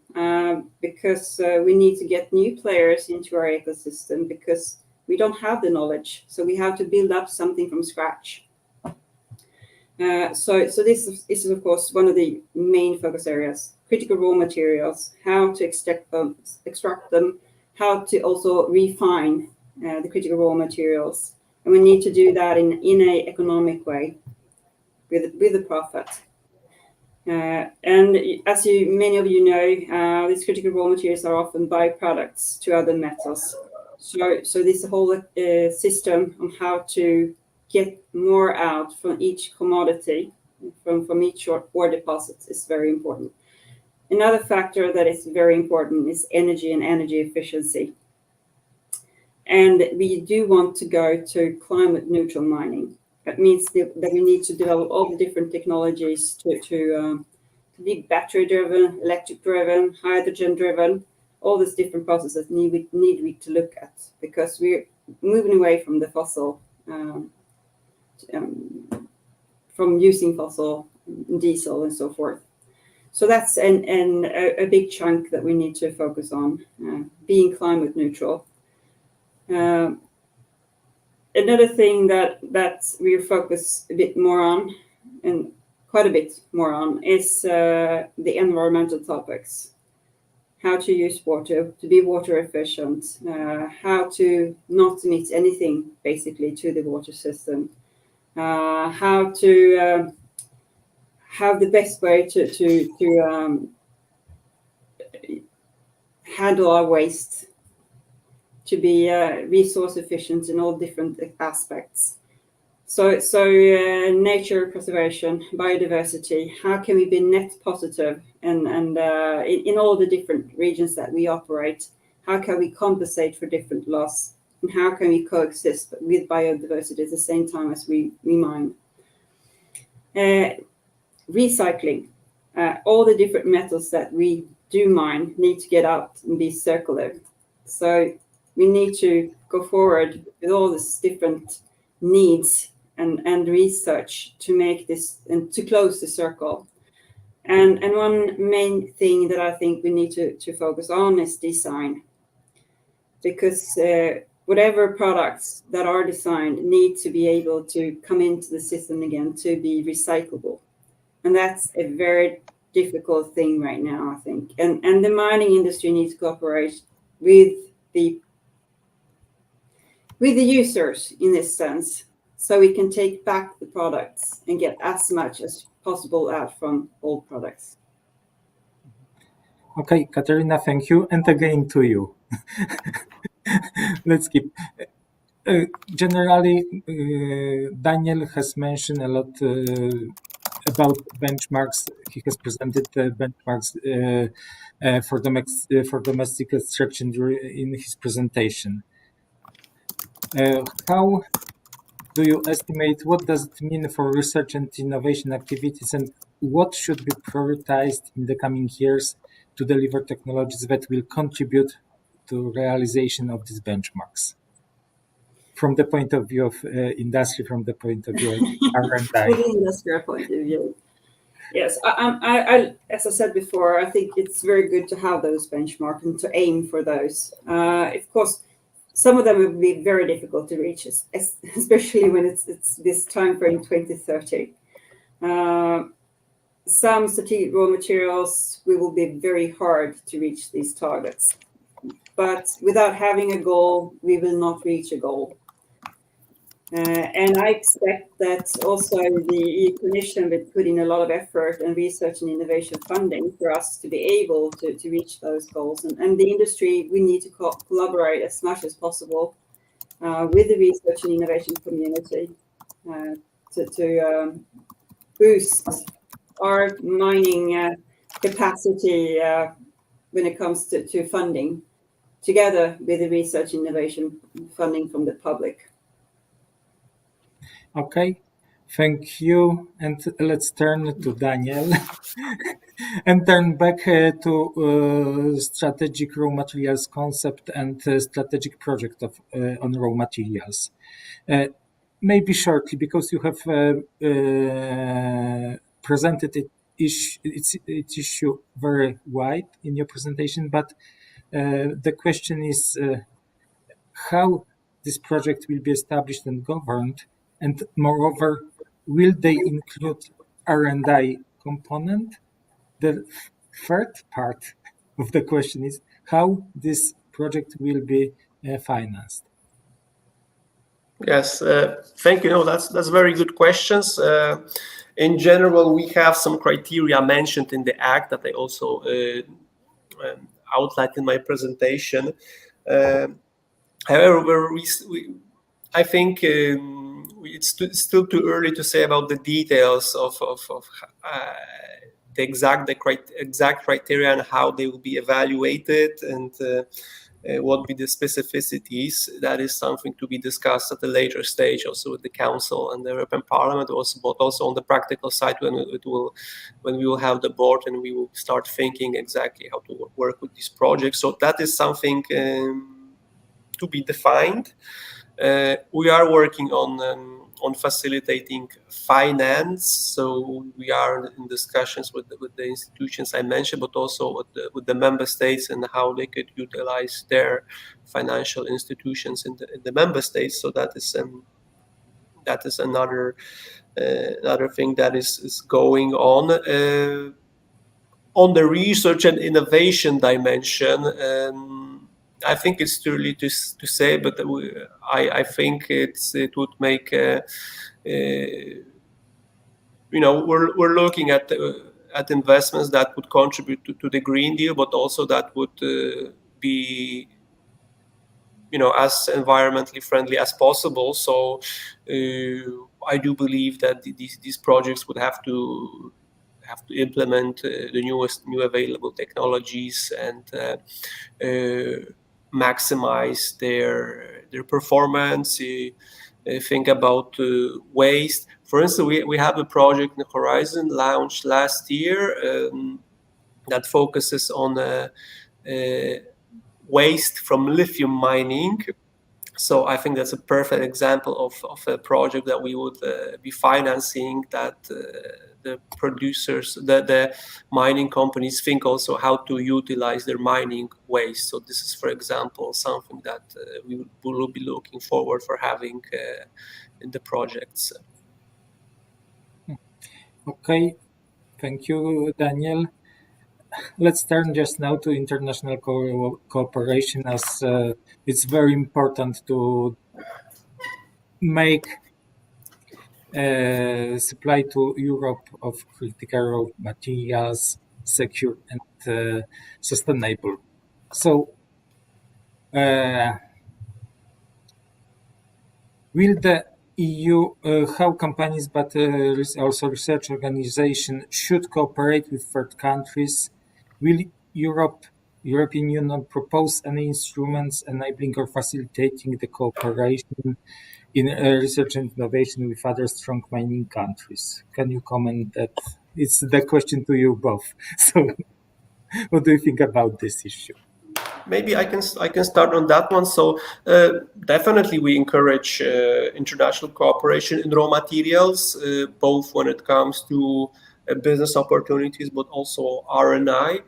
because we need to get new players into our ecosystem, because we don't have the knowledge. So we have to build up something from scratch. So this is, of course, one of the main focus areas: critical raw materials, how to extract them, how to also refine the critical raw materials. And we need to do that in an economic way with a profit. And as many of you know, these critical raw materials are often byproducts to other metals. So this whole system on how to get more out from each commodity, from each ore deposits, is very important. Another factor that is very important is energy and energy efficiency. And we do want to go to climate neutral mining. That means that we need to develop all the different technologies to be battery driven, electric driven, hydrogen driven. All these different processes need to look at, because we're moving away from the fossil, from using fossil diesel and so forth. So that's a big chunk that we need to focus on, being climate neutral. Another thing that we focus a bit more on, and quite a bit more on, is the environmental topics. How to use water, to be water efficient, how to not emit anything basically to the water system, how to have the best way to handle our waste, to be resource efficient in all different aspects. So nature preservation, biodiversity, how can we be net positive and in all the different regions that we operate? How can we compensate for different loss? And how can we coexist with biodiversity at the same time as we mine? Recycling. All the different metals that we do mine need to get out and be circular. So we need to go forward with all these different needs and research to make this and to close the circle. And one main thing that I think we need to focus on is design, because whatever products that are designed need to be able to come into the system again to be recyclable. And that's a very difficult thing right now, I think. And the mining industry needs to cooperate with the users in this sense, so we can take back the products and get as much as possible out from old products. Okay, Katarina, thank you. And again to you. Let's keep. Generally, Daniel has mentioned a lot about benchmarks. He has presented the benchmarks for domestic extraction in his presentation. How do you estimate what does it mean for research and innovation activities, and what should be prioritized in the coming years to deliver technologies that will contribute to realization of these benchmarks? From the point of view of industry, from the point of view of R&I. From the industrial point of view. Yes, as I said before, I think it's very good to have those benchmarks and to aim for those. Of course, some of them will be very difficult to reach, especially when it's this time frame 2030. Some strategic raw materials, we will be very hard to reach these targets. But without having a goal, we will not reach a goal. And I expect that also the EU Commission will put in a lot of effort and research and innovation funding for us to be able to reach those goals. And the industry, we need to collaborate as much as possible with the research and innovation community to boost our mining capacity when it comes to funding, together with the research and innovation funding from the public. Okay, thank you. And let's turn to Daniel and turn back to strategic raw materials concept and strategic project on raw materials. Maybe shortly, because you have presented its issue very wide in your presentation, but the question is how this project will be established and governed, and moreover, will they include R&I component? The third part of the question is how this project will be financed. Yes, thank you. No, that's very good questions. In general, we have some criteria mentioned in the Act that I also outlined in my presentation. However, I think it's still too early to say about the details of the exact criteria and how they will be evaluated and what be the specificities. That is something to be discussed at a later stage, also with the Council and the European Parliament, but also on the practical side when we will have the board and we will start thinking exactly how to work with these projects. So that is something to be defined. We are working on facilitating finance, so we are in discussions with the institutions I mentioned, but also with the member states and how they could utilize their financial institutions in the member states. So that is another thing that is going on. On the research and innovation dimension, I think it's too early to say, but I think it would make we're looking at investments that would contribute to the Green Deal, but also that would be as environmentally friendly as possible. So I do believe that these projects would have to implement the new available technologies and maximize their performance. Think about waste. For instance, we have a project in the Horizon launched last year that focuses on waste from lithium mining. So I think that's a perfect example of a project that we would be financing, that the producers, the mining companies think also how to utilize their mining waste. So this is, for example, something that we will be looking forward for having in the projects. Okay, thank you, Daniel. Let's turn just now to international cooperation, as it's very important to make supply to Europe of critical raw materials secure and sustainable. So Will the EU, how companies, but also research organizations should cooperate with third countries? Will European Union propose any instruments enabling or facilitating the cooperation in research and innovation with other strong mining countries? Can you comment that? It's the question to you both. So, what do you think about this issue? Maybe I can start on that one. So definitely we encourage international cooperation in raw materials, both when it comes to business opportunities, but also R&I.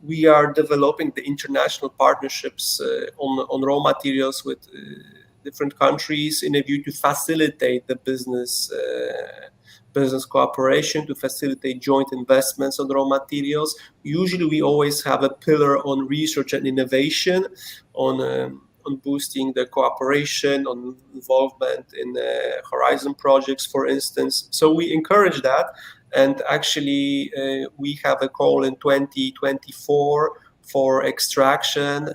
We are developing the international partnerships on raw materials with different countries in a view to facilitate the business cooperation, to facilitate joint investments on raw materials. Usually we always have a pillar on research and innovation, on boosting the cooperation, on involvement in horizon projects, for instance. So we encourage that. And actually, we have a call in 2024 for extraction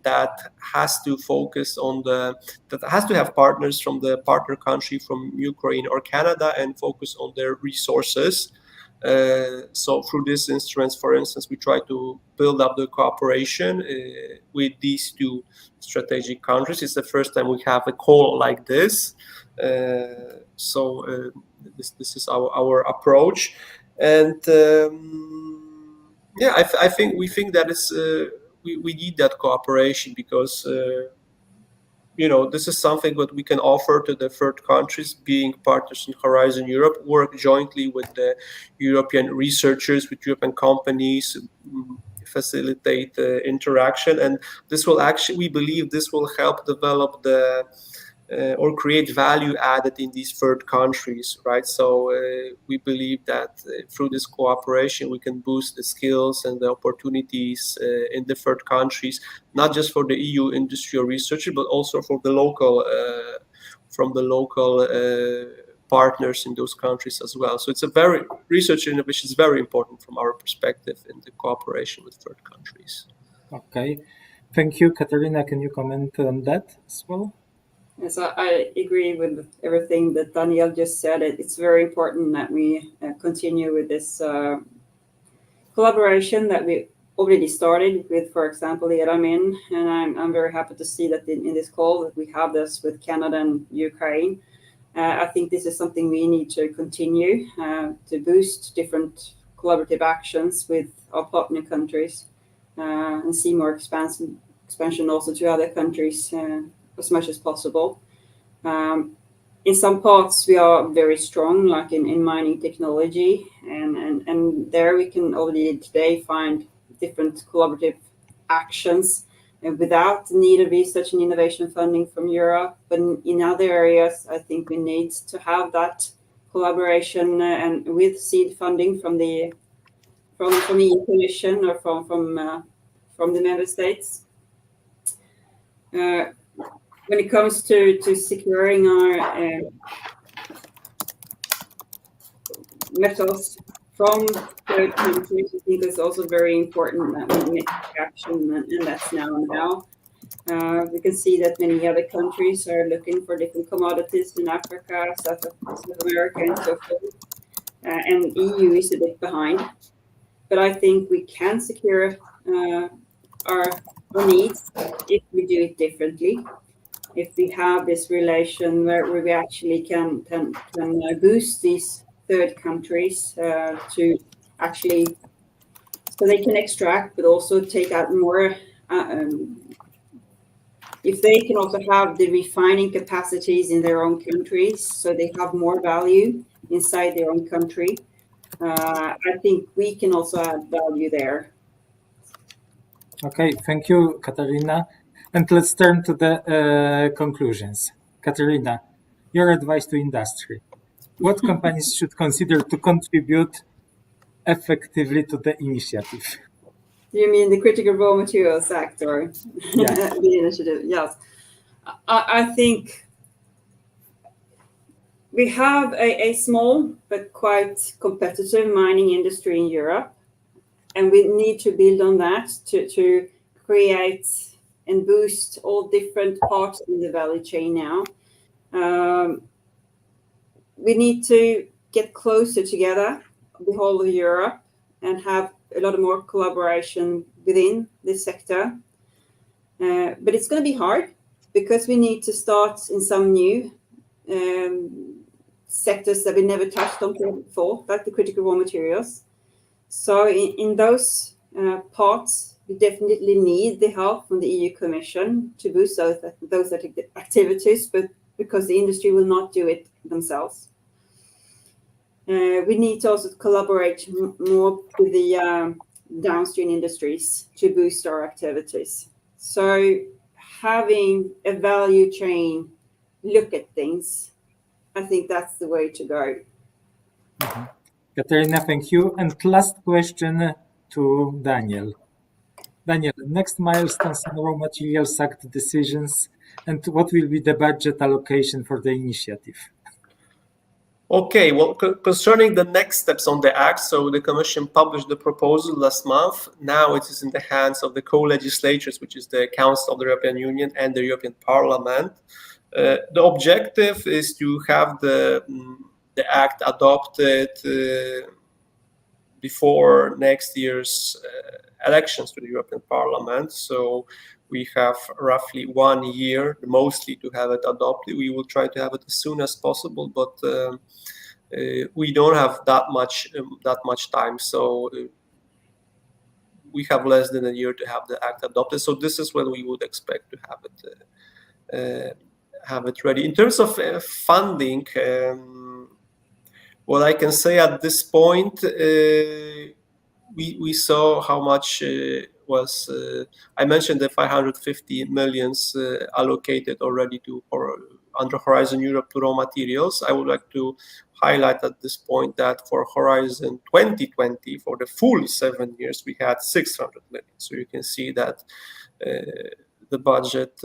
that has to focus on that has to have partners from the partner country, from Ukraine or Canada, and focus on their resources. So through these instruments, for instance, we try to build up the cooperation with these two strategic countries. It's the first time we have a call like this. So this is our approach, and yeah, I think we think that is we need that cooperation because this is something that we can offer to the third countries, being partners in Horizon Europe, work jointly with the European researchers, with European companies, facilitate interaction, and this will actually, we believe, this will help develop the or create value added in these third countries, right? So we believe that through this cooperation, we can boost the skills and the opportunities in the third countries, not just for the EU industry or researcher, but also for the local, from the local partners in those countries as well. So it's a very, research and innovation is very important from our perspective in the cooperation with third countries. Okay, thank you. Katarina, can you comment on that as well? Yes, I agree with everything that Daniel just said. It's very important that we continue with this collaboration that we already started with, for example, Eramin, and I'm very happy to see that in this call that we have this with Canada and Ukraine. I think this is something we need to continue to boost different collaborative actions with our partner countries and see more expansion also to other countries as much as possible. In some parts we are very strong, like in mining technology, and there we can already today find different collaborative actions without the need of research and innovation funding from Europe. But in other areas, I think we need to have that collaboration and with seed funding from the EU Commission or from the member states. When it comes to securing our metals from third countries, I think it's also very important that we make action, and that's now. We can see that many other countries are looking for different commodities in Africa, South America, and so forth. And EU is a bit behind. But I think we can secure our needs if we do it differently. If we have this relation where we actually can boost these third countries to actually, so they can extract, but also take out more. If they can also have the refining capacities in their own countries, so they have more value inside their own country, I think we can also add value there. Okay, thank you, Katarina. And let's turn to the conclusions. Katarina, your advice to industry. What companies should consider to contribute effectively to the initiative? You mean the critical raw materials sector? Yes. The initiative, yes. I think we have a small but quite competitive mining industry in Europe, and we need to build on that to create and boost all different parts in the value chain now. We need to get closer together, the whole of Europe, and have a lot more collaboration within this sector. But it's going to be hard because we need to start in some new sectors that we never touched on before, like the critical raw materials. So in those parts, we definitely need the help from the EU Commission to boost those activities, but because the industry will not do it themselves. We need to also collaborate more with the downstream industries to boost our activities. So having a value chain look at things, I think that's the way to go. Mm-hmm. Katarina, thank you. And last question to Daniel. Daniel, next milestones in Raw Materials Act decisions, and what will be the budget allocation for the initiative? Okay, well, concerning the next steps on the Act, so the Commission published the proposal last month. Now it is in the hands of the co-legislators, which is the Council of the European Union and the European Parliament. The objective is to have the Act adopted before next year's elections to the European Parliament. So we have roughly 1 year, mostly, to have it adopted. We will try to have it as soon as possible, but we don't have that much time. So we have less than a year to have the Act adopted. So this is when we would expect to have it ready. In terms of funding, what I can say at this point, we saw how much was. I mentioned the 550 millions allocated already under Horizon Europe to raw materials. I would like to highlight at this point that for Horizon 2020, for the full 7 years, we had 600 million. So you can see that the budget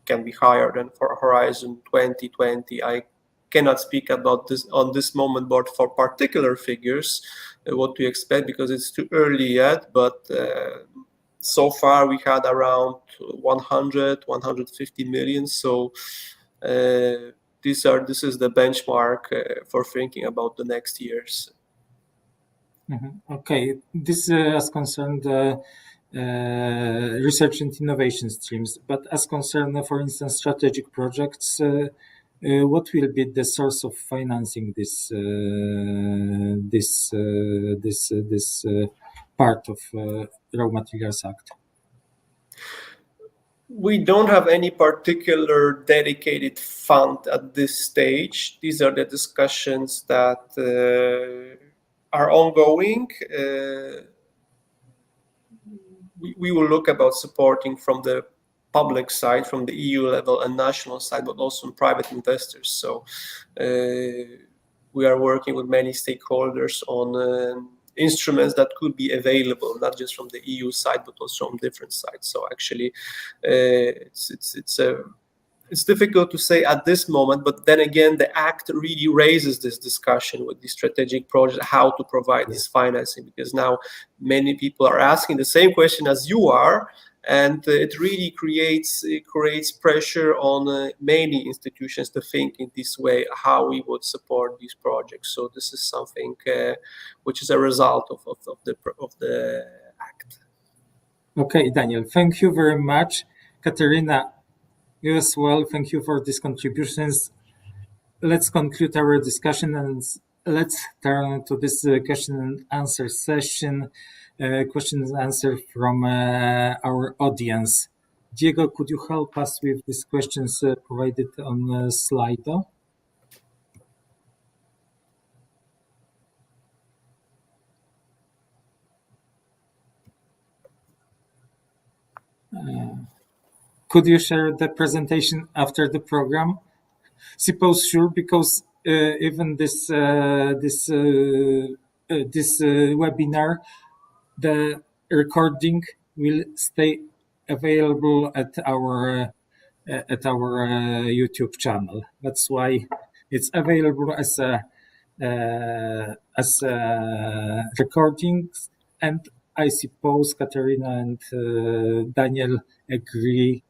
can be higher than for Horizon 2020. I cannot speak about this on this moment, but for particular figures, what to expect, because it's too early yet. But so far we had around 150 million. So this is the benchmark for thinking about the next years. Mm-hmm. Okay, this as concerned research and innovation streams, but as concerned, for instance, strategic projects, what will be the source of financing this part of Raw Materials Act? We don't have any particular dedicated fund at this stage. These are the discussions that are ongoing. We will look about supporting from the public side, from the EU level and national side, but also private investors. So we are working with many stakeholders on instruments that could be available, not just from the EU side, but also from different sides. So actually, it's difficult to say at this moment, but then again, the Act really raises this discussion with the strategic project, how to provide this financing, because now many people are asking the same question as you are, and it really creates pressure on many institutions to think in this way, how we would support these projects. So this is something which is a result of the Act. Okay, Daniel, thank you very much. Katarina, you as well, thank you for these contributions. Let's conclude our discussion and let's turn to this question and answer session. Questions and answers from our audience. Diego, could you help us with these questions provided on Slido? Could you share the presentation after the program? Suppose sure, because even this webinar, the recording will stay available at our YouTube channel. That's why it's available as recordings. And I suppose Katarina and Daniel agree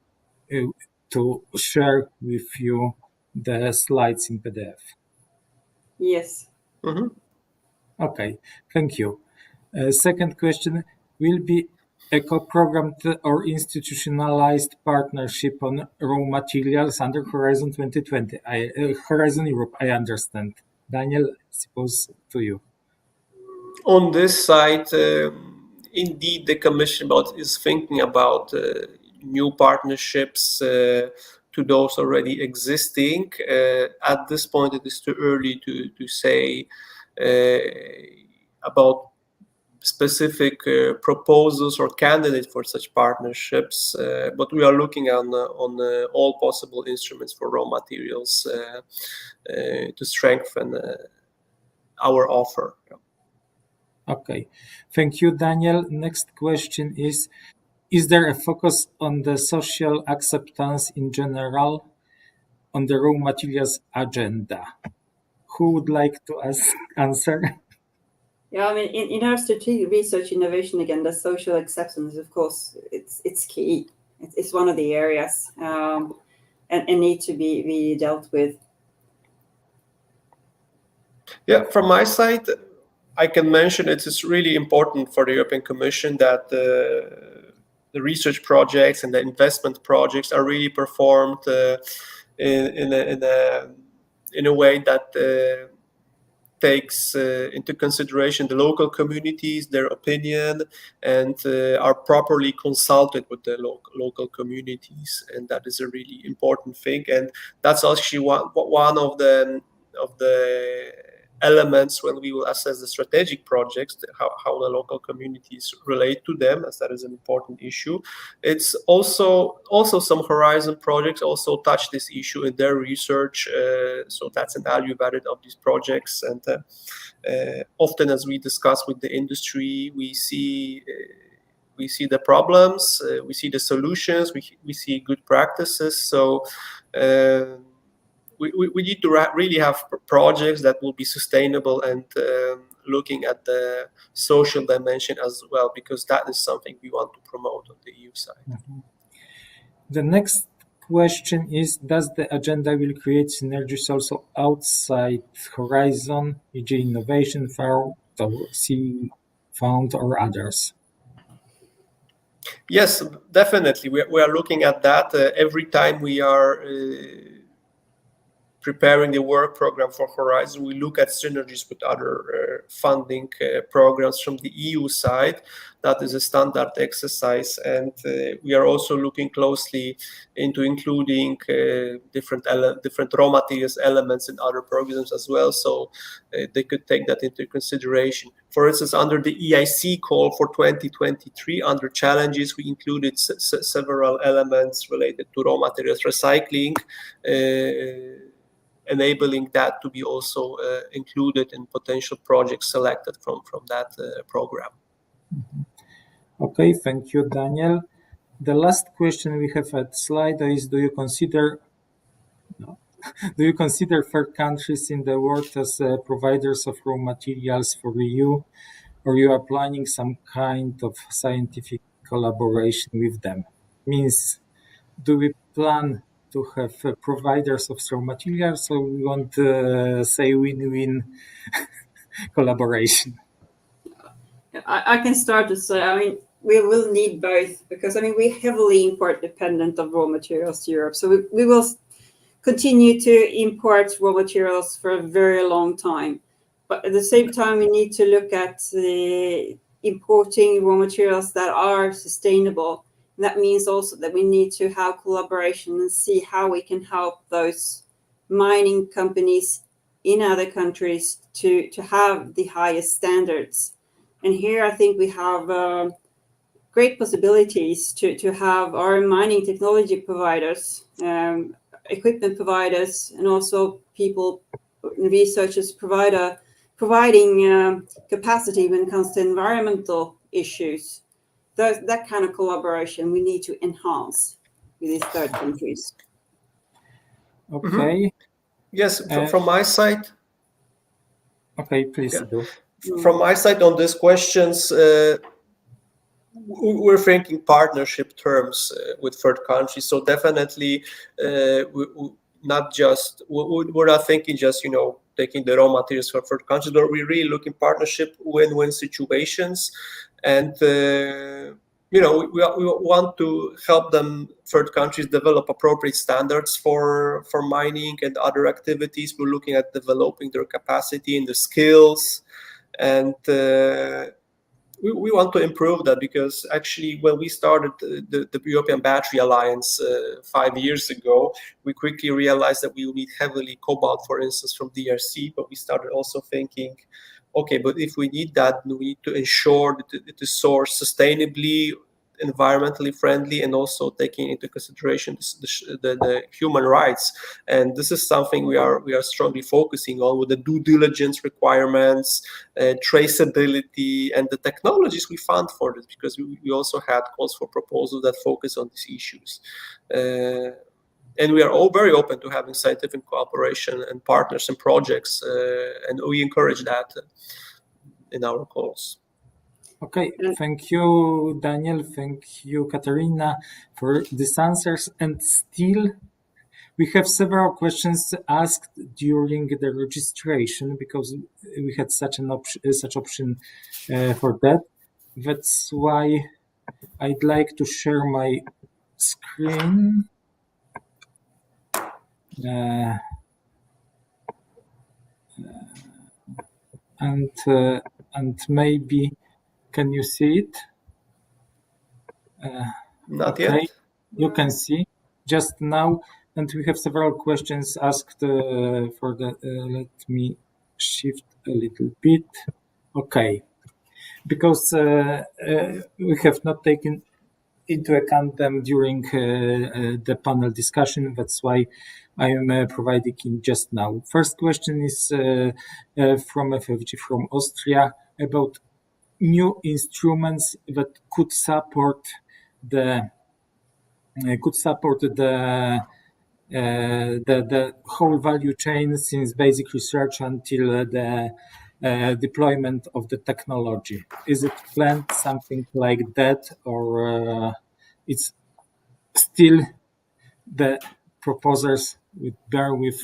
to share with you the slides in PDF. Yes. Mhm. Okay, thank you. Second question, will be a co-programmed or institutionalized partnership on raw materials under Horizon 2020, Horizon Europe, I understand. Daniel, I suppose to you. On this side, indeed, the Commission is thinking about new partnerships to those already existing. At this point, it is too early to say about specific proposals or candidates for such partnerships, but we are looking on all possible instruments for raw materials to strengthen our offer. Okay, thank you, Daniel. Next question is there a focus on the social acceptance in general on the raw materials agenda? Who would like to answer? Yeah, I mean, in our strategic research innovation agenda, social acceptance, of course, it's key. It's one of the areas and need to be dealt with. Yeah, from my side, I can mention it is really important for the European Commission that the research projects and the investment projects are really performed in a way that takes into consideration the local communities, their opinion, and are properly consulted with the local communities, and that is a really important thing. And that's actually one of the elements when we will assess the strategic projects, how the local communities relate to them, as that is an important issue. It's also some Horizon projects also touch this issue in their research, so that's an value added of these projects. And often, as we discuss with the industry, we see the problems, we see the solutions, we see good practices. So we need to really have projects that will be sustainable and looking at the social dimension as well, because that is something we want to promote on the EU side. Mm-hmm. The next question is, does the agenda will create synergies also outside Horizon, e.g. Innovation Fund or C Fund or others? Yes, definitely. We are looking at that every time we are preparing the work program for Horizon. We look at synergies with other funding programs from the EU side. That is a standard exercise, and we are also looking closely into including different raw materials elements in other programs as well, so they could take that into consideration. For instance, under the EIC call for 2023, under challenges, we included several elements related to raw materials recycling, enabling that to be also included in potential projects selected from that program. Mm-hmm. Okay, thank you, Daniel. The last question we have at slide is, do you consider third countries in the world as providers of raw materials for EU, or you are planning some kind of scientific collaboration with them? Means, do we plan to have providers of raw materials, or we want to say win-win collaboration? I can start to say, I mean, we will need both, because I mean, we're heavily import dependent of raw materials to Europe. So we will continue to import raw materials for a very long time. But at the same time, we need to look at importing raw materials that are sustainable. And that means also that we need to have collaboration and see how we can help those mining companies in other countries to have the highest standards. And here I think we have great possibilities to have our mining technology providers, equipment providers, and also people, researchers, providing capacity when it comes to environmental issues. That kind of collaboration we need to enhance with these third countries. Okay. Mm-hmm. Yes, from my side. Okay, please do. From my side on these questions, we're thinking partnership terms with third countries. So definitely, not just we're not thinking just taking the raw materials from third countries, but we're really looking partnership win-win situations, and we want to help them third countries develop appropriate standards for mining and other activities. We're looking at developing their capacity and the skills, and we want to improve that, because actually when we started the European Battery Alliance 5 years ago, we quickly realized that we need heavily cobalt, for instance, from DRC, but we started also thinking, okay, but if we need that, we need to ensure that it is sourced sustainably, environmentally friendly, and also taking into consideration the human rights. And this is something we are strongly focusing on, with the due diligence requirements, traceability, and the technologies we fund for this, because we also had calls for proposals that focus on these issues. And we are all very open to having scientific cooperation and partners and projects, and we encourage that in our calls. Okay, thank you, Daniel. Thank you, Katarina, for these answers. And still, we have several questions asked during the registration, because we had such option for that. That's why I'd like to share my screen. And maybe, can you see it? Not okay. yet. You can see just now, and we have several questions asked for the. Let me shift a little bit. Okay, because we have not taken into account them during the panel discussion. That's why I am providing it just now. First question is from FFG from Austria about new instruments that could support the whole value chain, since basic research until the deployment of the technology. Is it planned something like that, or it's still the proposers would bear with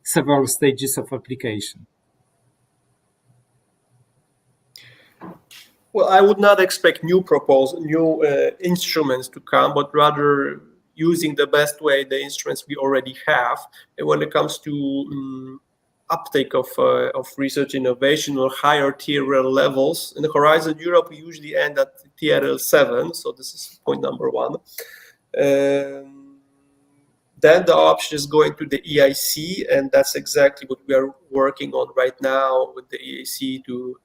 several stages of application? Well, I would not expect new instruments to come, but rather using the best way the instruments we already have. And when it comes to uptake of research innovation or higher TRL levels, in the Horizon Europe, we usually end at TRL 7. So this is point number one. Then the option is going to the EIC, and that's exactly what we are working on right now with the EIC to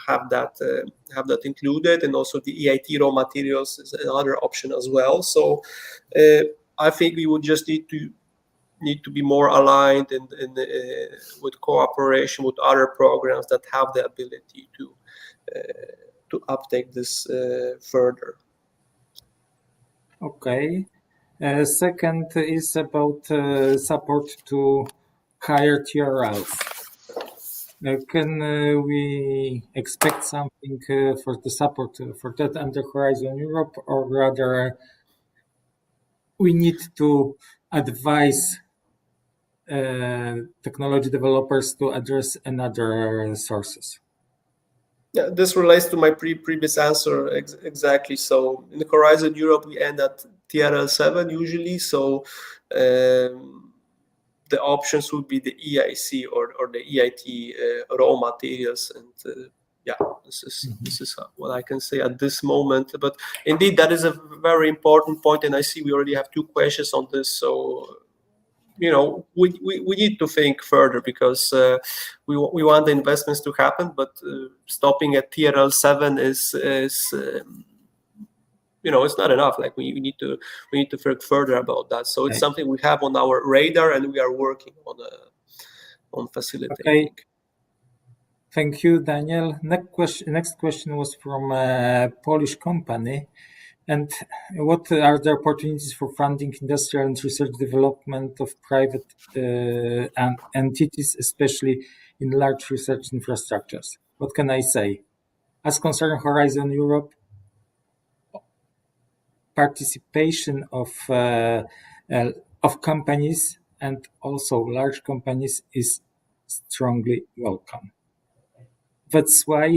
have that included, and also the EIT raw materials is another option as well. So I think we would just need to be more aligned with cooperation with other programs that have the ability to uptake this further. Okay. Second is about support to higher TRLs. Can we expect something for the support for that under Horizon Europe, or rather we need to advise technology developers to address another sources? Yeah, this relates to my previous answer exactly. So in the Horizon Europe, we end at TRL 7 usually. So the options would be the EIC or the EIT raw materials, and this is what I can say at this moment. But indeed, that is a very important point, and I see we already have 2 questions on this. So we need to think further, because we want the investments to happen, but stopping at TRL 7 is it's not enough. Like we need to think further about that. So it's something we have on our radar, and we are working on facilitating. Okay. Thank you, Daniel. Next question was from a Polish company. And what are the opportunities for funding industrial and research development of private entities, especially in large research infrastructures? What can I say? As concerned Horizon Europe, participation of companies and also large companies is strongly welcome. That's why,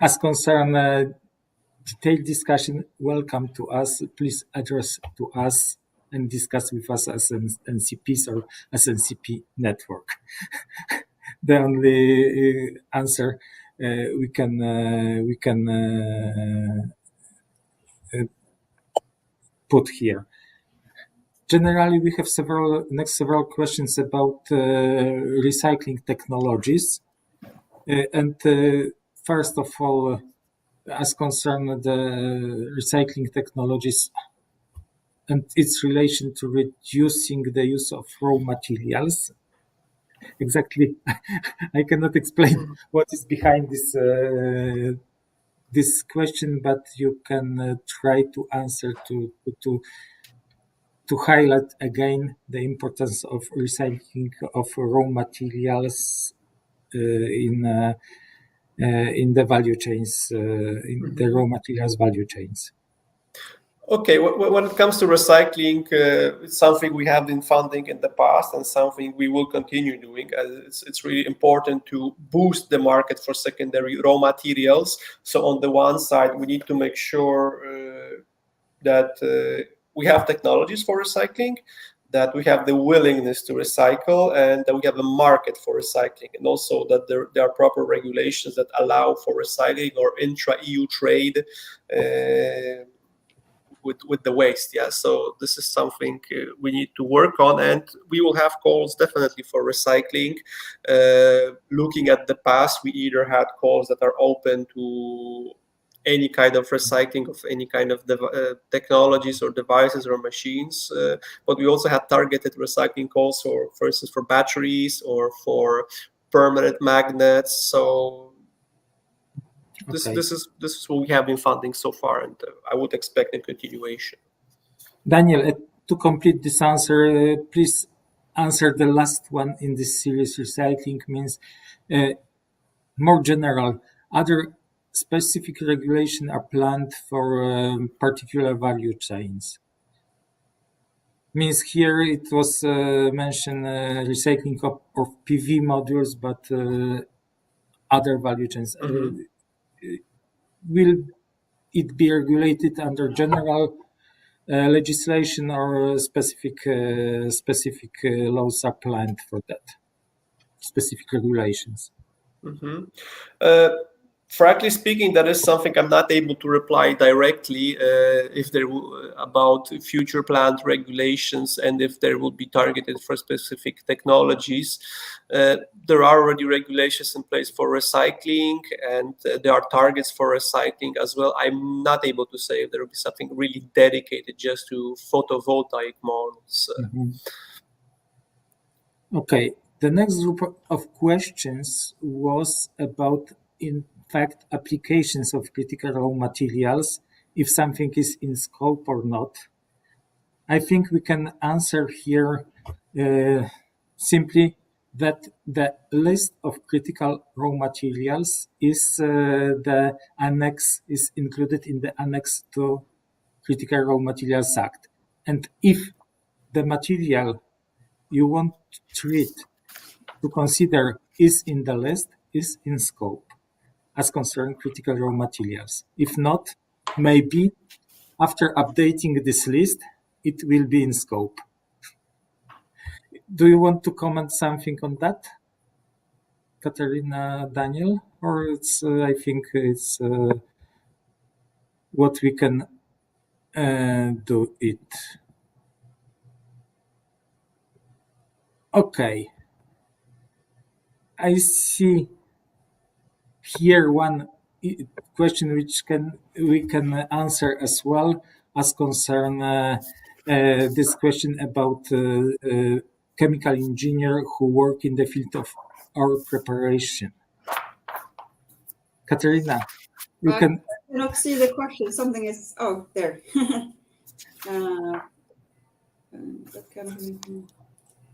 as concern detailed discussion, welcome to us. Please address to us and discuss with us as NCPs or as NCP network. The only answer we can put here. Generally, we have several questions about recycling technologies, and first of all, as concerned the recycling technologies and its relation to reducing the use of raw materials. Exactly, I cannot explain what is behind this question, but you can try to answer to highlight again the importance of recycling of raw materials in the value chains, in the raw materials value chains. Okay, when it comes to recycling, it's something we have been funding in the past and something we will continue doing. It's really important to boost the market for secondary raw materials. So on the one side, we need to make sure that we have technologies for recycling, that we have the willingness to recycle, and that we have a market for recycling, and also that there are proper regulations that allow for recycling or intra-EU trade with the waste. Yeah, so this is something we need to work on, and we will have calls definitely for recycling. Looking at the past, we either had calls that are open to any kind of recycling of any kind of technologies or devices or machines, but we also had targeted recycling calls for instance, for batteries or for permanent magnets. So this is what we have been funding so far, and I would expect a continuation. Daniel, to complete this answer, please answer the last one in this series. Recycling means more general. Other specific regulation are planned for particular value chains. Means here it was mentioned recycling of PV modules, but other value chains. Will it be regulated under general legislation, or specific laws are planned for that? Specific regulations. Frankly speaking, that is something I'm not able to reply directly if there about future planned regulations and if there will be targeted for specific technologies. There are already regulations in place for recycling, and there are targets for recycling as well. I'm not able to say if there will be something really dedicated just to photovoltaic modules. Okay, the next group of questions was about, in fact, applications of critical raw materials, if something is in scope or not. I think we can answer here simply that the list of critical raw materials is the annex is included in the Annex to Critical Raw Materials Act. And if the material you want to treat, to consider, is in the list, is in scope as concerned critical raw materials. If not, maybe after updating this list, it will be in scope. Do you want to comment something on that, Katarina, Daniel? Or it's I think it's what we can do it. Okay. I see here one question which we can answer as well, as concern this question about chemical engineer who work in the field of ore preparation. Katarina, you can. I cannot see the question. Something is there.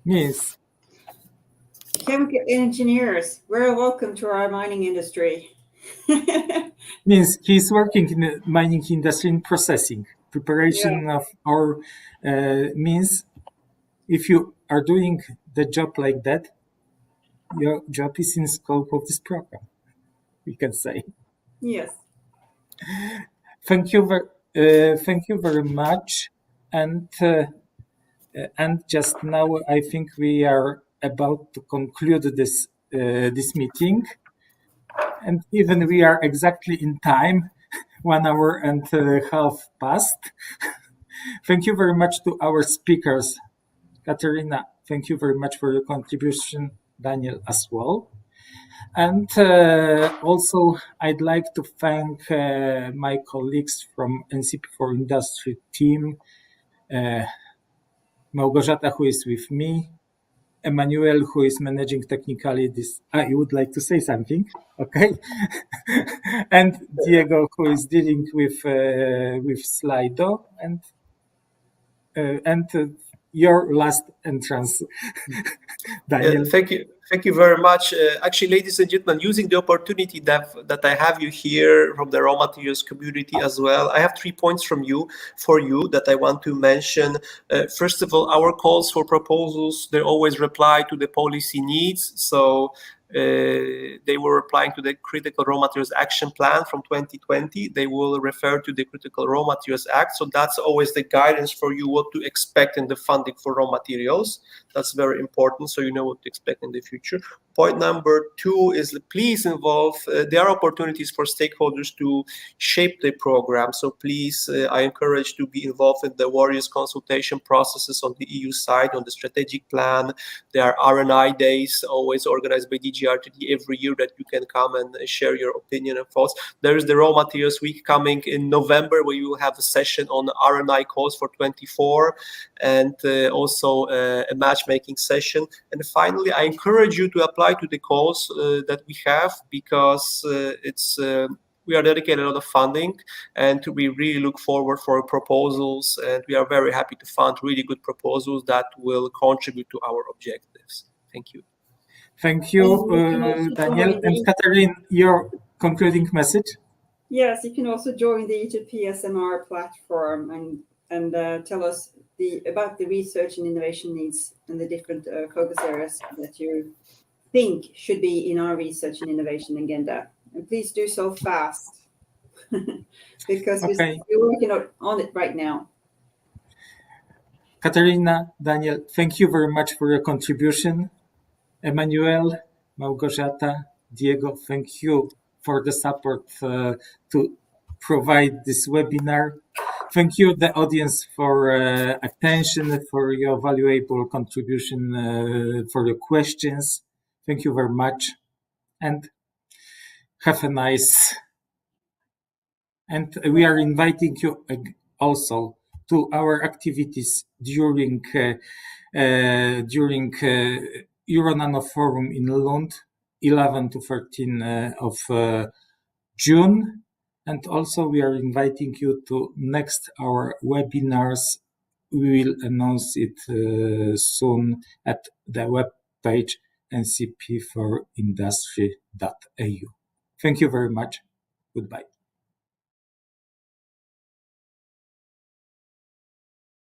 Yes. Chemical engineers, very welcome to our mining industry. Means he's working in the mining industry in processing. preparation of our means, if you are doing the job like that, your job is in scope of this program, we can say. Yes. Thank you very much. And just now, I think we are about to conclude this meeting, and even we are exactly in time, 1 hour and a half past. Thank you very much to our speakers. Katarina, thank you very much for your contribution. Daniel as well. And also, I'd like to thank my colleagues from NCP4 Industry team, Małgorzata, who is with me, Emmanuel, who is managing technically this. You would like to say something? Okay. And Diego, who is dealing with Slido, and your last entrance, Daniel. Thank you very much. Actually, ladies and gentlemen, using the opportunity that I have you here from the raw materials community as well, I have 3 points for you that I want to mention. First of all, our calls for proposals, they always reply to the policy needs. So they were replying to the Critical Raw Materials Action Plan from 2020. They will refer to the Critical Raw Materials Act. So that's always the guidance for you what to expect in the funding for raw materials. That's very important, so you know what to expect in the future. Point number 2 is please involve, there are opportunities for stakeholders to shape the program. So please, I encourage to be involved in the various consultation processes on the EU side, on the strategic plan. There are R&I days always organized by DGRTD every year that you can come and share your opinion and thoughts. There is the Raw Materials Week coming in November, where you will have a session on R&I calls for 24, and also a matchmaking session. And finally, I encourage you to apply to the calls that we have, because we are dedicated a lot of funding, and we really look forward for proposals, and we are very happy to fund really good proposals that will contribute to our objectives. Thank you. Thank you, Daniel. And Katarina, your concluding message? Yes, you can also join the E2PSMR platform and tell us about the research and innovation needs and the different focus areas that you think should be in our research and innovation agenda. And please do so fast, because we're working on it right now. Katarina, Daniel, thank you very much for your contribution. Emmanuel, Małgorzata, Diego, thank you for the support to provide this webinar. Thank you, the audience, for attention, for your valuable contribution, for your questions. Thank you very much, and have a nice. And we are inviting you also to our activities during Euro-Nano Forum in Lund, 11 to 13 of June. And also we are inviting you to next our webinars. We will announce it soon at the webpage ncp4industry.eu. Thank you very much. Goodbye.